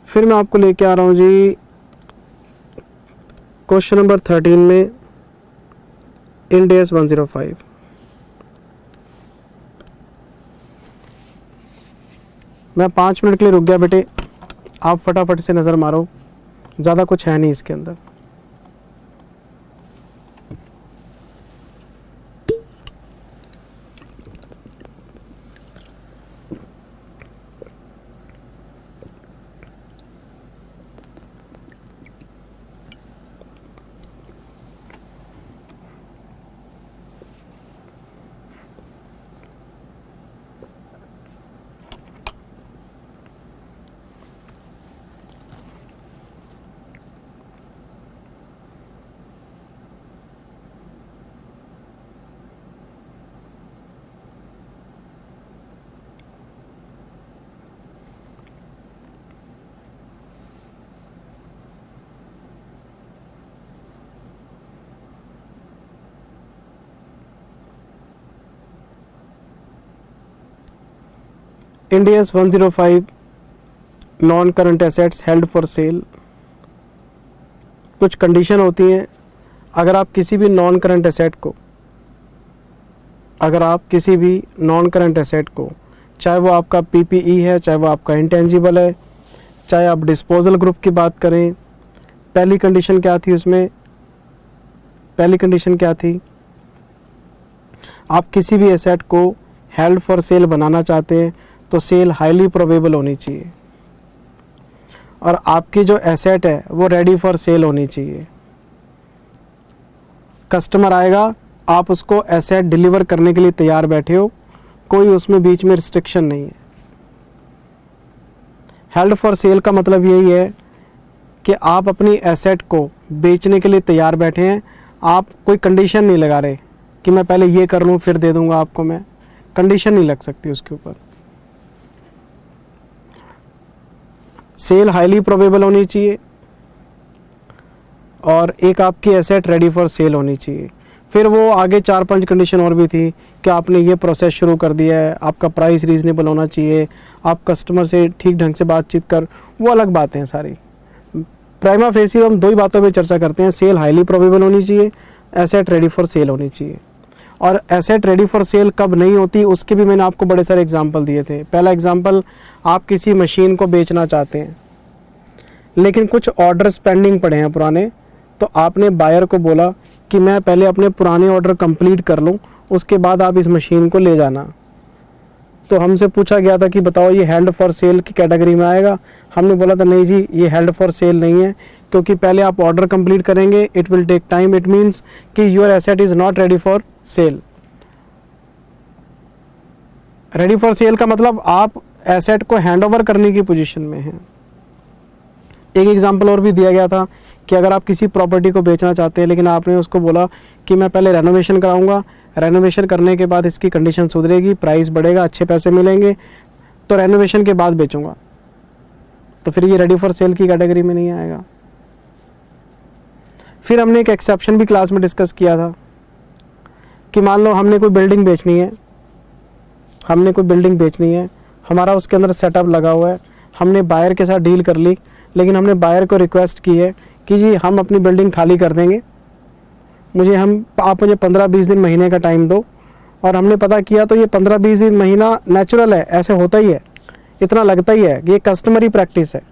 फिर मैं आपको लेके आ रहा हूँ जी क्वेश्चन नंबर 13 में IND AS 105। मैं 5 मिनट के लिए रुक गया बेटे, आप फटाफट से नज़र मारो, ज़्यादा कुछ है नहीं इसके अंदर। IND AS 105 non current assets held for cell. कुछ कंडीशन होती हैं। अगर आप किसी भी नॉन करंट एसेट को, चाहे वो आपका PPE है, चाहे वो आपका इंटेंजिबल है, चाहे आप डिस्पोजल ग्रुप की बात करें, पहली कंडीशन क्या थी उसमें? पहली कंडीशन क्या थी? आप किसी भी एसेट को हेल्ड फॉर सेल बनाना चाहते हैं तो सेल हाईली प्रोबेबल होनी चाहिए और आपकी जो एसेट है वो रेडी फॉर सेल होनी चाहिए। कस्टमर आएगा, आप उसको एसेट डिलीवर करने के लिए तैयार बैठे हो, कोई उसमें बीच में रिस्ट्रिक्शन नहीं है। हेल्ड फॉर सेल का मतलब यही है कि आप अपनी एसेट को बेचने के लिए तैयार बैठे हैं। आप कोई कंडीशन नहीं लगा रहे कि मैं पहले ये कर लूँ फिर दे दूंगा आपको। मैं कंडीशन नहीं लग सकती उसके ऊपर। सेल हाईली प्रोबेबल होनी चाहिए और एक आपकी एसेट रेडी फॉर सेल होनी चाहिए। फिर वो आगे 4-5 कंडीशन और भी थी कि आपने ये प्रोसेस शुरू कर दिया है, आपका प्राइस रीजनेबल होना चाहिए, आप कस्टमर से ठीक ढंग से बातचीत कर, वो अलग बातें हैं सारी। प्राइमा फेसी हम दो ही बातों पे चर्चा करते हैं, सेल हाईली प्रोबेबल होनी चाहिए, एसेट रेडी फॉर सेल होनी चाहिए। और एसेट रेडी फॉर सेल कब नहीं होती उसके भी मैंने आपको बड़े सारे एग्जांपल दिए थे। पहला एग्जांपल, आप किसी मशीन को बेचना चाहते हैं लेकिन कुछ ऑर्डर्स पेंडिंग पड़े हैं पुराने, तो आपने बायर को बोला कि मैं पहले अपने पुराने ऑर्डर कंप्लीट कर लूँ, उसके बाद आप इस मशीन को ले जाना। तो हमसे पूछा गया था कि बताओ ये हेल्ड फॉर सेल की कैटेगरी में आएगा। हमने बोला था नहीं जी, ये हेल्ड फॉर सेल नहीं है, क्योंकि पहले आप ऑर्डर कंप्लीट करेंगे, it will take time, it means कि your asset is not ready for sale. Ready for sale का मतलब आप एसेट को हैंड ओवर करने की पोजीशन में हैं। एक एग्जांपल और भी दिया गया था कि अगर आप किसी प्रॉपर्टी को बेचना चाहते हैं लेकिन आपने उसको बोला कि मैं पहले रेनोवेशन कराऊंगा, रेनोवेशन करने के बाद इसकी कंडीशन सुधरेगी, प्राइस बढ़ेगा, अच्छे पैसे मिलेंगे, तो रेनोवेशन के बाद बेचूंगा, तो फिर ये रेडी फॉर सेल की कैटेगरी में नहीं आएगा। फिर हमने एक एक्सेप्शन भी क्लास में डिस्कस किया था कि मान लो हमने कोई बिल्डिंग बेचनी है, हमारा उसके अंदर सेटअप लगा हुआ है, हमने बायर के साथ डील कर ली, लेकिन हमने बायर को रिक्वेस्ट की है कि जी हम अपनी बिल्डिंग खाली कर देंगे, आप मुझे 15-20 दिन महीने का टाइम दो। और हमने पता किया तो ये 15-20 दिन महीना नेचुरल है, ऐसे होता ही है, इतना लगता ही है, ये कस्टमरी प्रैक्टिस है।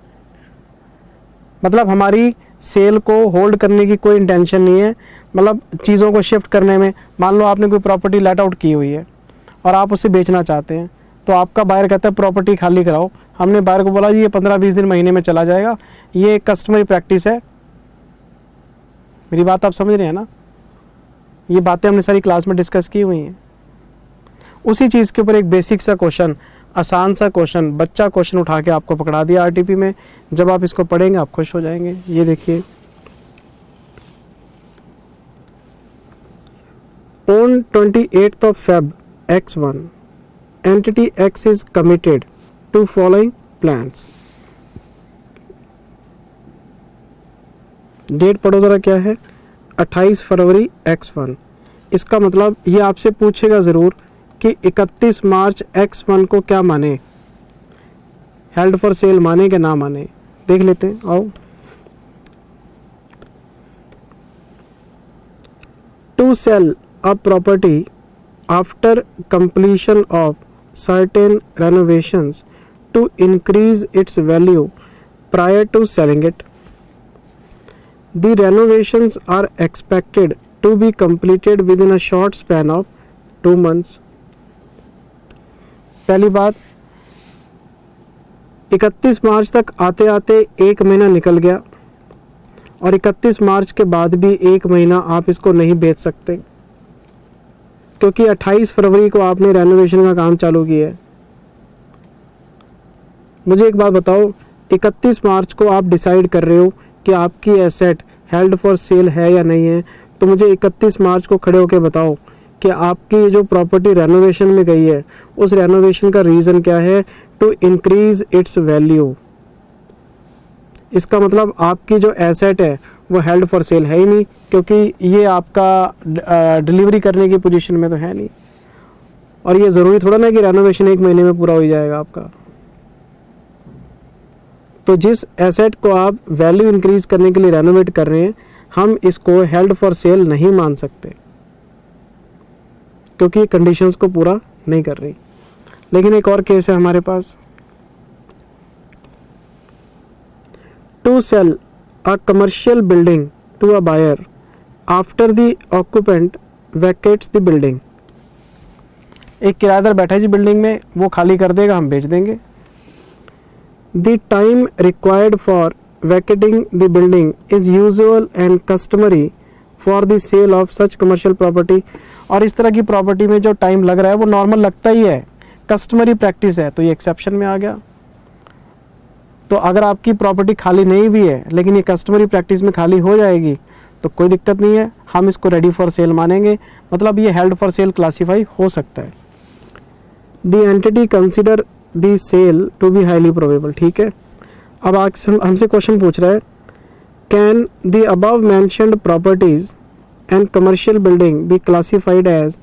मतलब हमारी सेल को होल्ड करने की कोई इंटेंशन नहीं है, मतलब चीज़ों को शिफ्ट करने में। मान लो आपने कोई प्रॉपर्टी लेट आउट की हुई है और आप उसे बेचना चाहते हैं, तो आपका बायर कहता है प्रॉपर्टी खाली कराओ। हमने बायर को बोला जी ये 15-20 दिन महीने में चला जाएगा, ये कस्टमरी प्रैक्टिस है। मेरी बात आप समझ रहे हैं ना? ये बातें हमने सारी क्लास में डिस्कस की हुई हैं। उसी चीज़ के ऊपर एक बेसिक सा क्वेश्चन, आसान सा क्वेश्चन, बच्चा क्वेश्चन उठा के आपको पकड़ा दिया आरटीपी में। जब आप इसको पढ़ेंगे आप खुश हो जाएंगे। ये देखिए, on 28th of Feb X1 entity X is committed to following plans। Date पढ़ो जरा, क्या है? 28 फरवरी X1। इसका मतलब ये आपसे पूछेगा जरूर कि 31 मार्च X1 को क्या माने, हेल्ड फॉर सेल माने कि ना माने। देख लेते हैं, आओ। To sell a property after completion of certain renovations to increase its value prior to selling it. The renovations are expected to be completed within a short span of 2 months. पहली बात, 31 मार्च तक आते आते 1 महीना निकल गया और 31 मार्च के बाद भी 1 महीना आप इसको नहीं बेच सकते, क्योंकि 28 फरवरी को आपने रेनोवेशन का काम चालू किया है। मुझे एक बात बताओ, 31 मार्च को आप डिसाइड कर रहे हो कि आपकी एसेट हेल्ड फॉर सेल है या नहीं है, तो मुझे 31 मार्च को खड़े होकर बताओ कि आपकी जो प्रॉपर्टी रेनोवेशन में गई है उस रेनोवेशन का रीज़न क्या है? To increase its value. इसका मतलब आपकी जो एसेट है वो हेल्ड फॉर सेल है ही नहीं, क्योंकि ये आपका डिलीवरी करने की पोजीशन में तो है नहीं। और ये ज़रूरी थोड़ा ना कि रेनोवेशन 1 महीने में पूरा हो जाएगा आपका। तो जिस एसेट को आप वैल्यू इंक्रीज करने के लिए रेनोवेट कर रहे हैं, हम इसको हेल्ड फॉर सेल नहीं मान सकते, क्योंकि कंडीशंस को पूरा नहीं कर रही। लेकिन एक और केस है हमारे पास, to sell a commercial building to a buyer after the occupant vacates the building। एक किराएदार बैठा है जी बिल्डिंग में, वो खाली कर देगा, हम बेच देंगे। The time required for vacating the building is usual and customary for the sale of such commercial property। और इस तरह की प्रॉपर्टी में जो टाइम लग रहा है वो नॉर्मल लगता ही है, कस्टमरी प्रैक्टिस है, तो ये एक्सेप्शन में आ गया। तो अगर आपकी प्रॉपर्टी खाली नहीं भी है लेकिन ये कस्टमरी प्रैक्टिस में खाली हो जाएगी तो कोई दिक्कत नहीं है, हम इसको रेडी फॉर सेल मानेंगे, मतलब ये हेल्ड फॉर सेल क्लासीफाई हो सकता है। The entity consider the sale to be highly probable. ठीक है, अब हमसे क्वेश्चन पूछ रहा है, can the above mentioned properties and commercial building be classified as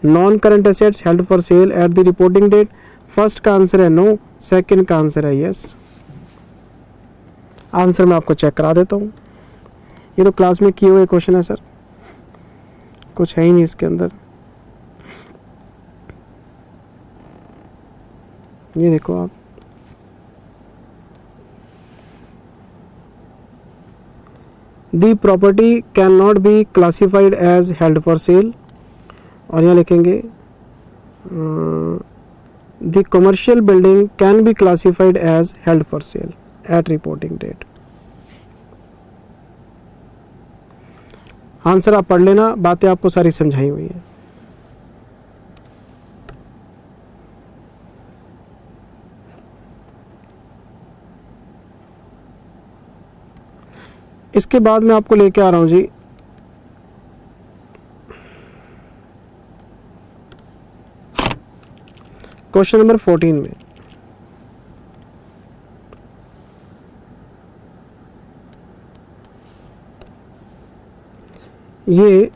non current assets held for sale at the reporting date? First का answer है no, second का आंसर है यस। आंसर मैं आपको चेक करा देता हूँ। ये तो क्लास में किए हुए क्वेश्चन है सर, कुछ है ही नहीं इसके अंदर। ये देखो आप, the property can not be classified as held for sale, और यहाँ लिखेंगे the commercial building can be classified as held for sale at reporting date. Answer आप पढ़ लेना, बातें आपको सारी समझाई हुई है। इसके बाद मैं आपको लेके आ रहा हूं जी क्वेश्चन नंबर 14 में। ये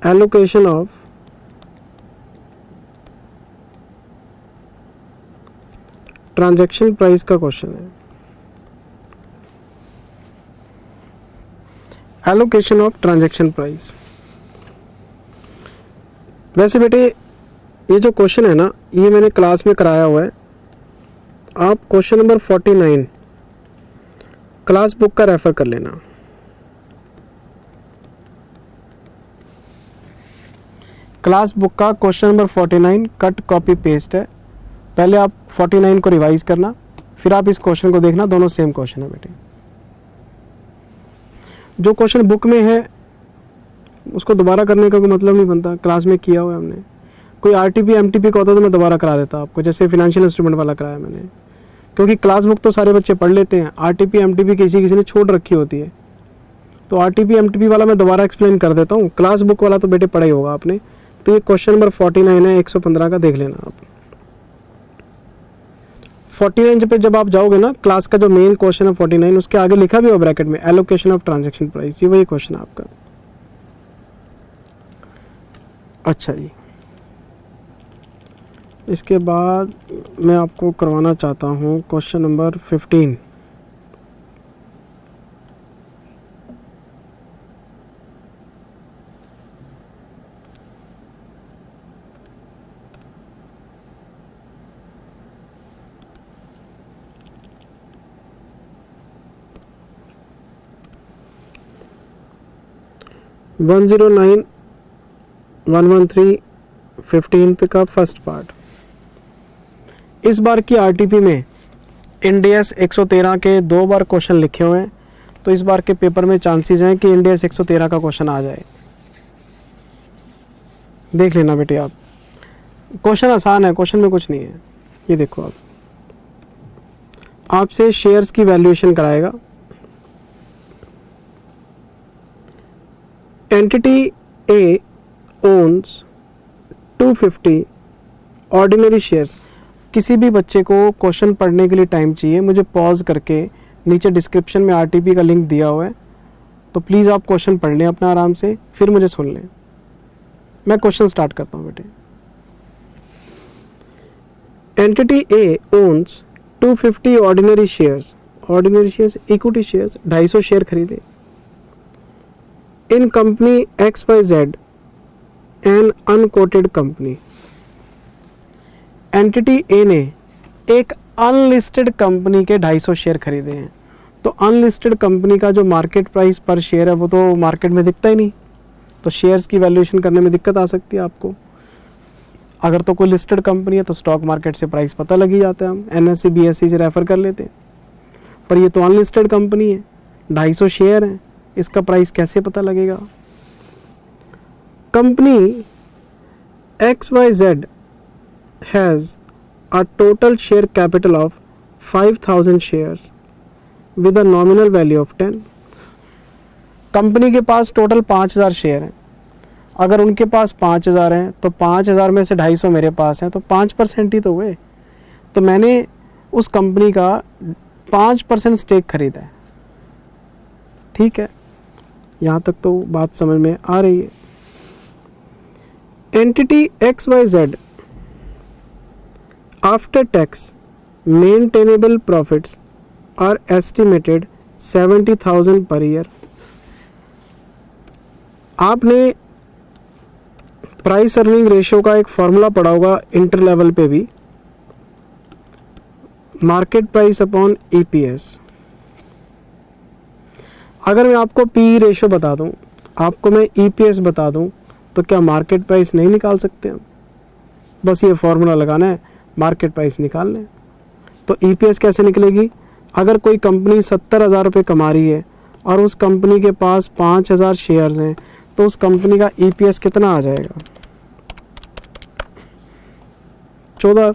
एलोकेशन ऑफ ट्रांजैक्शन प्राइस का क्वेश्चन है। Allocation of transaction price. वैसे बेटे ये जो क्वेश्चन है ना, ये मैंने क्लास में कराया हुआ है। आप क्वेश्चन नंबर 49 क्लास बुक का रेफर कर लेना। क्लास बुक का question number 49 cut copy paste है। पहले आप 49 को रिवाइज करना, फिर आप इस क्वेश्चन को देखना, दोनों सेम क्वेश्चन है बेटे। जो क्वेश्चन बुक में है उसको दोबारा करने का कोई मतलब नहीं बनता, क्लास में किया हुआ है हमने। कोई आरटीपी एमटीपी का होता तो मैं दोबारा करा देता आपको, जैसे फाइनेंशियल इंस्ट्रूमेंट वाला कराया मैंने, क्योंकि क्लास बुक तो सारे बच्चे पढ़ लेते हैं, आरटीपी एमटीपी किसी किसी ने छोड़ रखी होती है, तो आरटीपी एमटीपी वाला मैं दोबारा एक्सप्लेन कर देता हूँ। क्लास बुक वाला तो बेटे पढ़ा ही होगा आपने। तो ये क्वेश्चन नंबर 49 है 115 का, देख लेना आप। 49 पे जब आप जाओगे ना, क्लास का जो मेन क्वेश्चन है 49, उसके आगे लिखा भी हो ब्रैकेट में एलोकेशन ऑफ ट्रांजैक्शन प्राइस, ये वही क्वेश्चन है आपका। अच्छा जी, इसके बाद मैं आपको करवाना चाहता हूँ क्वेश्चन नंबर 15। वन 109 113 15 का फर्स्ट पार्ट। इस बार की आरटीपी में इंडेस 113 के 2 बार क्वेश्चन लिखे हुए हैं, तो इस बार के पेपर में चांसेस हैं कि इंडेस 113 का क्वेश्चन आ जाए। देख लेना बेटे आप, क्वेश्चन आसान है, क्वेश्चन में कुछ नहीं है। ये देखो आप, आपसे शेयर्स की वैल्यूएशन कराएगा। Entity A owns 250 ordinary shares. किसी भी बच्चे को क्वेश्चन पढ़ने के लिए टाइम चाहिए, मुझे पॉज करके नीचे डिस्क्रिप्शन में आरटीपी का लिंक दिया हुआ है, तो प्लीज़ आप क्वेश्चन पढ़ लें अपना आराम से, फिर मुझे सुन लें। मैं क्वेश्चन स्टार्ट करता हूँ बेटे। Entity A owns 250 ordinary shares, ordinary shares equity shares 250 share खरीदे in company XYZ an unquoted company. Entity A ने एक अनलिस्टेड कंपनी के 250 शेयर खरीदे हैं। तो अनलिस्टेड कंपनी का जो मार्केट प्राइस पर शेयर है वो तो मार्केट में दिखता ही नहीं, तो शेयर्स की वैल्यूएशन करने में दिक्कत आ सकती है आपको। अगर तो कोई लिस्टेड कंपनी है तो स्टॉक मार्केट से प्राइस पता लग ही जाता है, हम NSE BSE से रेफर कर लेते हैं। पर ये तो अनलिस्टेड कंपनी है, 250 शेयर हैं, इसका प्राइस कैसे पता लगेगा। Company XYZ has a total share capital of 5,000 shares with a nominal value of 10। Company के पास टोटल 5,000 शेयर हैं। अगर उनके पास 5,000 हैं तो 5,000 में से 250 मेरे पास हैं, तो 5% ही तो हुए। तो मैंने उस कंपनी का 5% स्टेक खरीदा है। ठीक है, यहाँ तक तो बात समझ में आ रही है। Entity XYZ after tax maintainable profits are estimated 70,000 per year. आपने प्राइस अर्निंग रेशियो का एक फॉर्मूला पढ़ा होगा इंटर लेवल पे भी, मार्केट प्राइस अपॉन ईपीएस। अगर मैं आपको पी रेशियो बता दूं, आपको मैं ईपीएस बता दूं, तो क्या मार्केट प्राइस नहीं निकाल सकते हम? बस ये फॉर्मूला लगाना है, मार्केट प्राइस निकालना है। तो ईपीएस कैसे निकलेगी? अगर कोई कंपनी 70,000 रुपये कमा रही है और उस कंपनी के पास 5,000 शेयर्स हैं, तो उस कंपनी का ईपीएस कितना आ जाएगा? 14।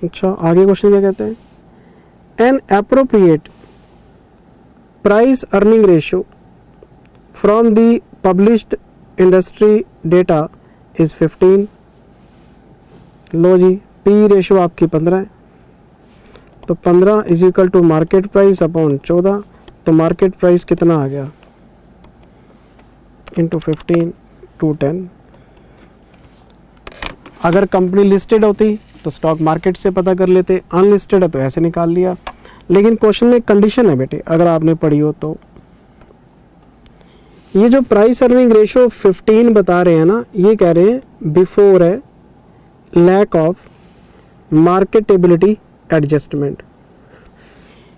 अच्छा, आगे क्वेश्चन क्या कहते हैं? An appropriate price earning ratio from the published industry data is 15। लो जी, पी रेशियो आपकी 15 है, तो 15 is equal to market price upon 14। तो मार्केट प्राइस कितना आ गया? Into 15 to 10। अगर कंपनी लिस्टेड होती तो स्टॉक मार्केट से पता कर लेते, अनलिस्टेड है तो ऐसे निकाल लिया। लेकिन क्वेश्चन में कंडीशन है बेटे, अगर आपने पढ़ी हो तो। ये जो प्राइस अर्निंग रेशियो 15 बता रहे हैं ना, ये कह रहे हैं बिफोर है लैक ऑफ मार्केटेबिलिटी एडजस्टमेंट।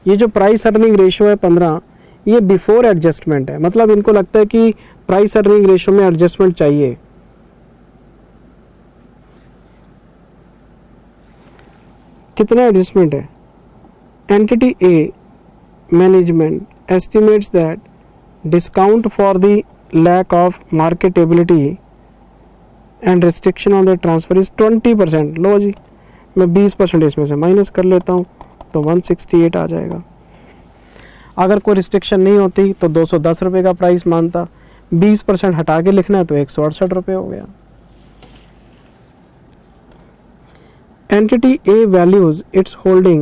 ये जो प्राइस अर्निंग रेशियो है 15, ये बिफोर एडजस्टमेंट है। मतलब इनको लगता है कि प्राइस अर्निंग रेशियो में एडजस्टमेंट चाहिए। कितना एडजस्टमेंट है? Entity A management estimates that discount for the lack of marketability and restriction on the transfer is 20%। लो जी, मैं 20% इसमें से माइनस कर लेता हूँ, तो 168 आ जाएगा। अगर कोई रिस्ट्रिक्शन नहीं होती तो 210 रुपये का प्राइस मानता, 20% हटा के लिखना है तो 168 रुपये हो गया। Entity A values its holding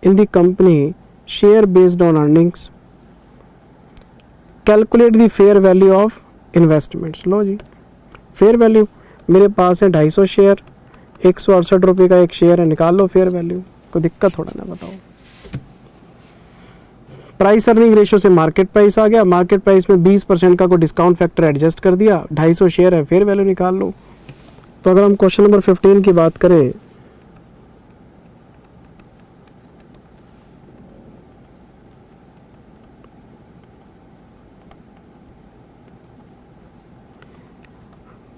in the company share based on earnings. Calculate the fair value of investments. लो जी, फेयर वैल्यू मेरे पास है 250 शेयर, 168 रुपये का एक शेयर है, निकाल लो फेयर वैल्यू। कोई दिक्कत थोड़ा ना, बताओ। प्राइस अर्निंग रेशियो से मार्केट प्राइस आ गया, मार्केट प्राइस में 20% का कोई डिस्काउंट फैक्टर एडजस्ट कर दिया, 250 शेयर है, फेयर वैल्यू निकाल लो। तो अगर हम क्वेश्चन नंबर 15 की बात करें,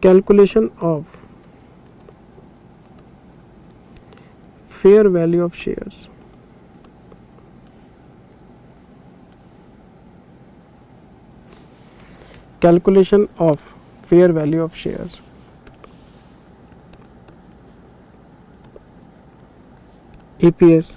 calculation of fair value of shares. Calculation of fair value of shares. EPS.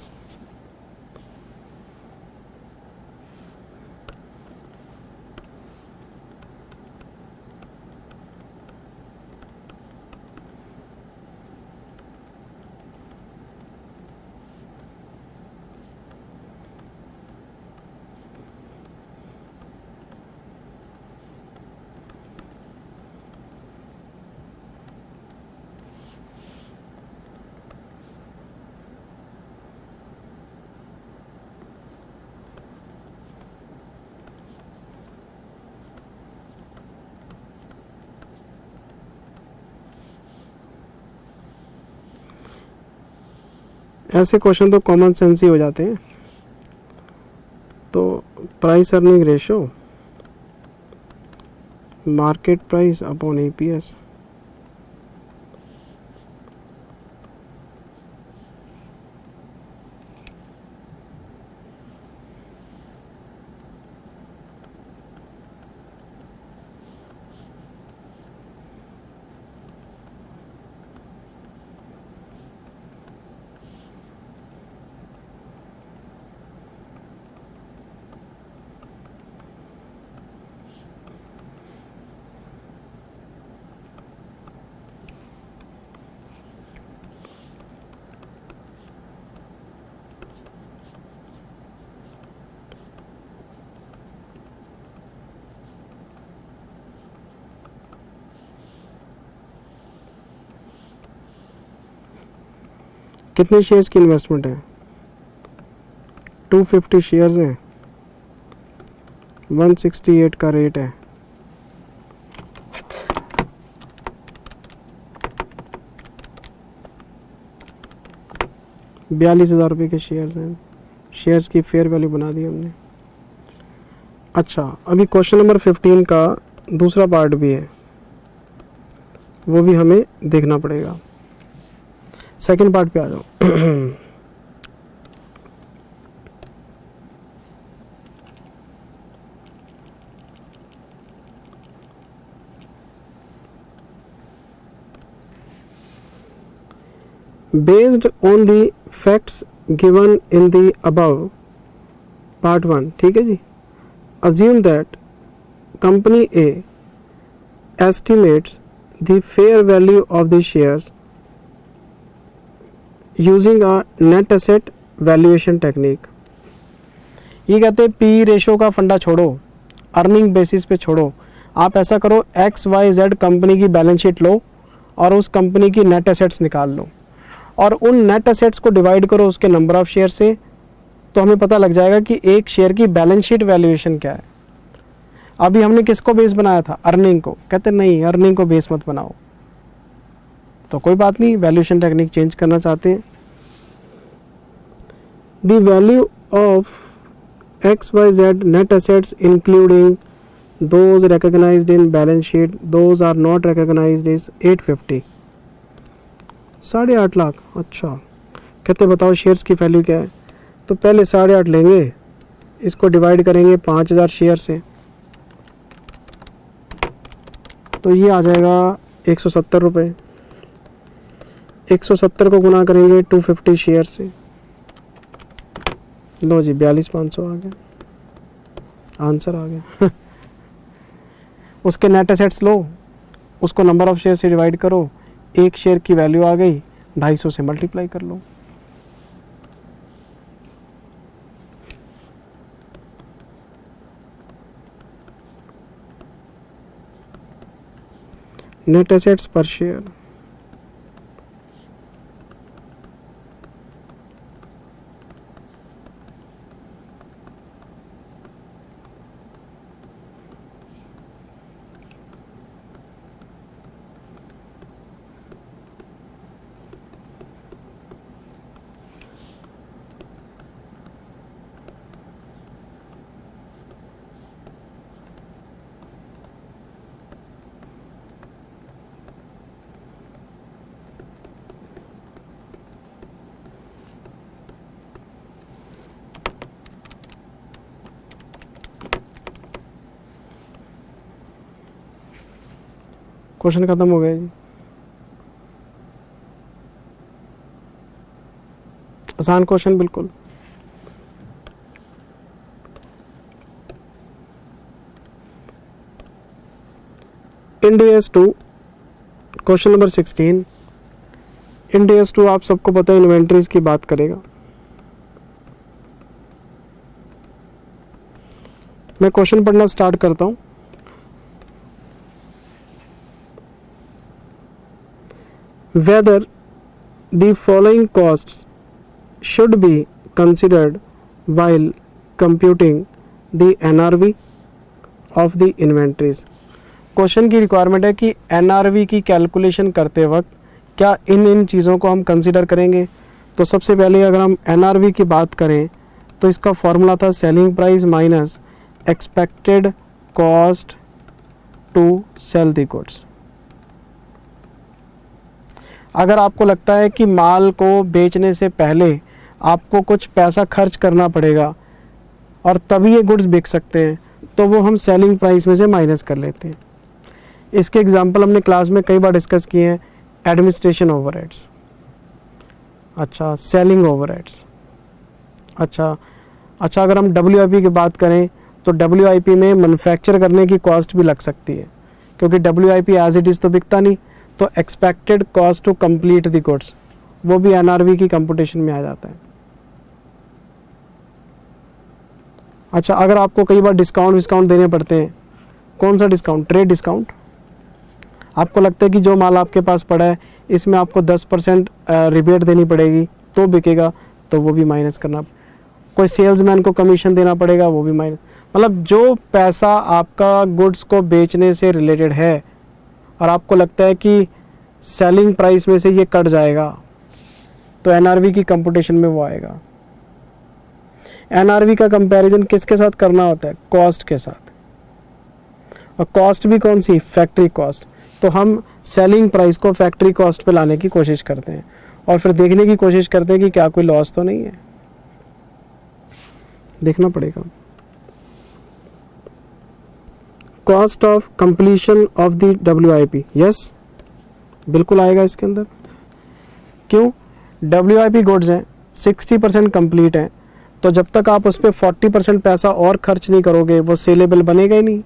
ऐसे क्वेश्चन तो कॉमन सेंस ही हो जाते हैं। तो price earning ratio, market price upon EPS. कितने शेयर्स की इन्वेस्टमेंट है? 250 शेयर्स हैं, 168 का रेट है। ₹42,000 के शेयर्स हैं। शेयर्स की फेयर वैल्यू बना दी हमने। अच्छा, अभी क्वेश्चन नंबर 15 का दूसरा पार्ट भी है, वो भी हमें देखना पड़ेगा। सेकंड पार्ट पे आ जाओ। Based on the facts given in the above part 1, ठीक है जी। assume that company A estimates the fair value of the shares using a net asset valuation technique। ये कहते हैं पी रेशो का फंडा छोड़ो, अर्निंग बेसिस पे छोड़ो, आप ऐसा करो XYZ कंपनी की बैलेंस शीट लो और उस कंपनी की नेट एसेट्स निकाल लो और उन नेट एसेट्स को डिवाइड करो उसके नंबर ऑफ शेयर से, तो हमें पता लग जाएगा कि एक शेयर की बैलेंस शीट वैल्यूएशन क्या है। अभी हमने किसको बेस बनाया था? अर्निंग को। कहते नहीं, अर्निंग को बेस मत बनाओ, तो कोई बात नहीं, वैल्यूएशन टेक्निक चेंज करना चाहते हैं। The value of XYZ net assets including those recognized in balance sheet, those are not recognized is 850, 8.5 lakh. अच्छा, कहते बताओ शेयर्स की वैल्यू क्या है? तो पहले 8.5 लेंगे, इसको डिवाइड करेंगे 5000 शेयर से, तो ये आ जाएगा 170 रुपये। 170 को गुना करेंगे 250 शेयर से, लो जी 42,500 आ गया, आंसर आ गया। उसके नेट एसेट्स लो, उसको नंबर ऑफ शेयर से डिवाइड करो, एक शेयर की वैल्यू आ गई, 250 से मल्टीप्लाई कर लो। नेट एसेट्स पर शेयर। क्वेश्चन खत्म हो गया जी। आसान क्वेश्चन बिल्कुल। IndAS 2 question number 16। IndAS 2 आप सबको पता है इन्वेंट्रीज की बात करेगा। मैं क्वेश्चन पढ़ना स्टार्ट करता हूं। Whether the following costs should be considered while computing the NRV of the inventories। Question की रिक्वायरमेंट है कि NRV की कैलकुलेशन करते वक्त क्या इन चीज़ों को हम कंसिडर करेंगे। तो सबसे पहले अगर हम NRV की बात करें तो इसका फॉर्मूला था selling price minus expected cost to sell the goods. अगर आपको लगता है कि माल को बेचने से पहले आपको कुछ पैसा खर्च करना पड़ेगा और तभी ये गुड्स बिक सकते हैं, तो वो हम सेलिंग प्राइस में से माइनस कर लेते हैं। इसके एग्जांपल हमने क्लास में कई बार डिस्कस किए हैं। एडमिनिस्ट्रेशन ओवरहेड्स, अच्छा सेलिंग ओवरहेड्स, अच्छा अगर हम WIP की बात करें तो WIP में मैन्युफैक्चर करने की कॉस्ट भी लग सकती है, क्योंकि WIP एज इट इज़ तो बिकता नहीं, तो expected cost to complete the goods वो भी NRV की कंप्यूटेशन में आ जाता है। अच्छा, अगर आपको कई बार डिस्काउंट देने पड़ते हैं, कौन सा डिस्काउंट? Trade discount. आपको लगता है कि जो माल आपके पास पड़ा है इसमें आपको 10% रिबेट देनी पड़ेगी, तो बिकेगा तो वो भी माइनस करना, कोई सेल्समैन को कमीशन देना पड़ेगा वो भी माइनस, मतलब जो पैसा आपका गुड्स को बेचने से रिलेटेड है और आपको लगता है कि सेलिंग प्राइस में से ये कट जाएगा तो एनआरवी की कंप्यूटेशन में वो आएगा। एनआरवी का कंपैरिजन किसके साथ करना होता है? कॉस्ट के साथ, और कॉस्ट भी कौन सी? Factory cost. तो हम सेलिंग प्राइस को फैक्ट्री कॉस्ट पे लाने की कोशिश करते हैं और फिर देखने की कोशिश करते हैं कि क्या कोई लॉस तो नहीं है, देखना पड़ेगा। Cost of completion of the WIP, yes बिल्कुल आएगा इसके अंदर। क्यों? WIP गुड्स हैं, 60% कंप्लीट है, तो जब तक आप उस पर 40% पैसा और खर्च नहीं करोगे वो सेलेबल बनेगा ही नहीं।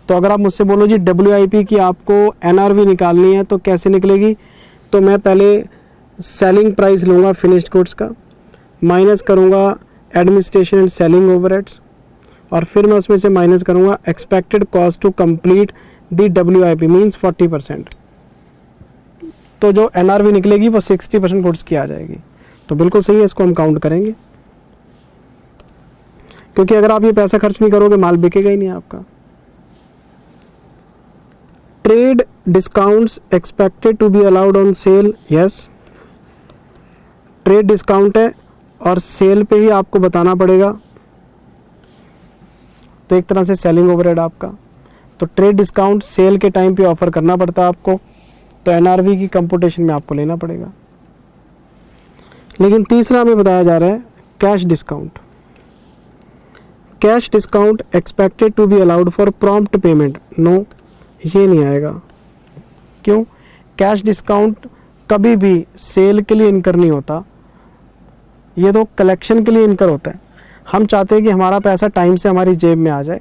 तो अगर आप मुझसे बोलो जी WIP की आपको NRV निकालनी है तो कैसे निकलेगी, तो मैं पहले सेलिंग प्राइस लूँगा फिनिश्ड गुड्स का, माइनस करूँगा एडमिनिस्ट्रेशन एंड सेलिंग ओवरहेड्स, और फिर मैं उसमें से माइनस करूँगा expected cost to complete the WIP means 40%। तो जो NRV निकलेगी वो 60% गुड्स की आ जाएगी। तो बिल्कुल सही है, इसको हम काउंट करेंगे, क्योंकि अगर आप ये पैसा खर्च नहीं करोगे माल बिकेगा ही नहीं आपका। Trade discounts expected to be allowed on sale, yes trade discount है और सेल पे ही आपको बताना पड़ेगा, तो एक तरह से सेलिंग ओवरहेड आपका। तो ट्रेड डिस्काउंट सेल के टाइम पे ऑफर करना पड़ता है आपको, तो NRV की कंप्यूटेशन में आपको लेना पड़ेगा। लेकिन तीसरा हमें बताया जा रहा है cash discount. Cash discount expected to be allowed for prompt payment, no ये नहीं आएगा। क्यों? कैश डिस्काउंट कभी भी सेल के लिए इनकर नहीं होता, ये तो कलेक्शन के लिए इनकर होता है। हम चाहते हैं कि हमारा पैसा टाइम से हमारी जेब में आ जाए,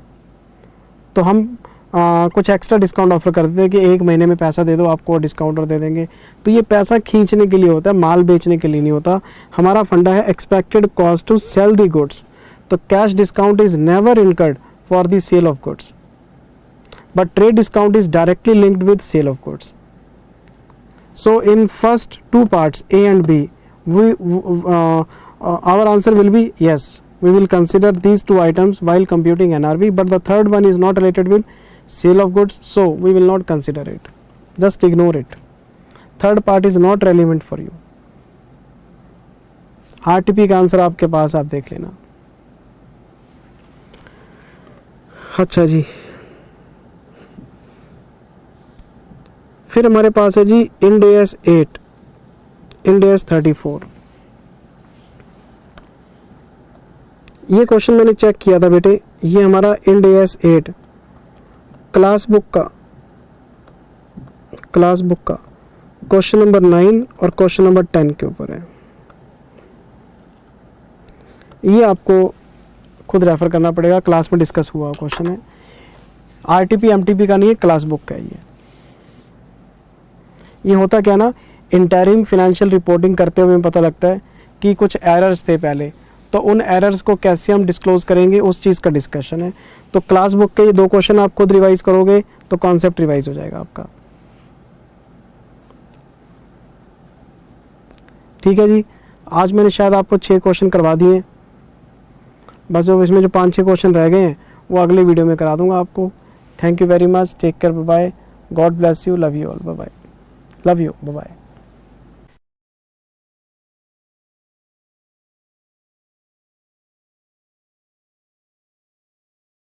तो हम कुछ एक्स्ट्रा डिस्काउंट ऑफर कर देते हैं कि 1 महीने में पैसा दे दो आपको डिस्काउंट और दे देंगे। तो ये पैसा खींचने के लिए होता है, माल बेचने के लिए नहीं होता। हमारा फंडा है expected cost to sell the goods, तो cash discount is never incurred for the sale of goods, but trade discount is directly linked with sale of goods. So in first 2 parts A and B, our answer will be yes, we will consider these 2 items while computing NRV, but the third one is not related with sale of goods, so we will not consider it, just ignore it. Third part is not relevant for you. RTP का answer आपके पास, आप देख लेना। अच्छा जी, फिर हमारे पास है जी end AS 8, end AS 34। ये क्वेश्चन मैंने चेक किया था बेटे, ये हमारा इंड AS 8 क्लास बुक का क्वेश्चन नंबर 9 और क्वेश्चन नंबर 10 के ऊपर है। ये आपको खुद रेफर करना पड़ेगा, क्लास में डिस्कस हुआ क्वेश्चन है, RTP MTP का नहीं है, क्लास बुक का है। ये होता क्या ना, इंटरिम फाइनेंशियल रिपोर्टिंग करते हुए पता लगता है कि कुछ एरर्स थे पहले, तो उन एरर्स को कैसे हम डिस्क्लोज करेंगे उस चीज़ का डिस्कशन है। तो क्लास बुक के ये 2 क्वेश्चन आप खुद रिवाइज करोगे तो कॉन्सेप्ट रिवाइज हो जाएगा आपका। ठीक है जी, आज मैंने शायद आपको 6 क्वेश्चन करवा दिए, बस जो इसमें जो 5-6 क्वेश्चन रह गए हैं वो अगले वीडियो में करा दूंगा आपको। Thank you very much, take care, bye bye, God bless you, love you all, bye bye, love you, bye bye.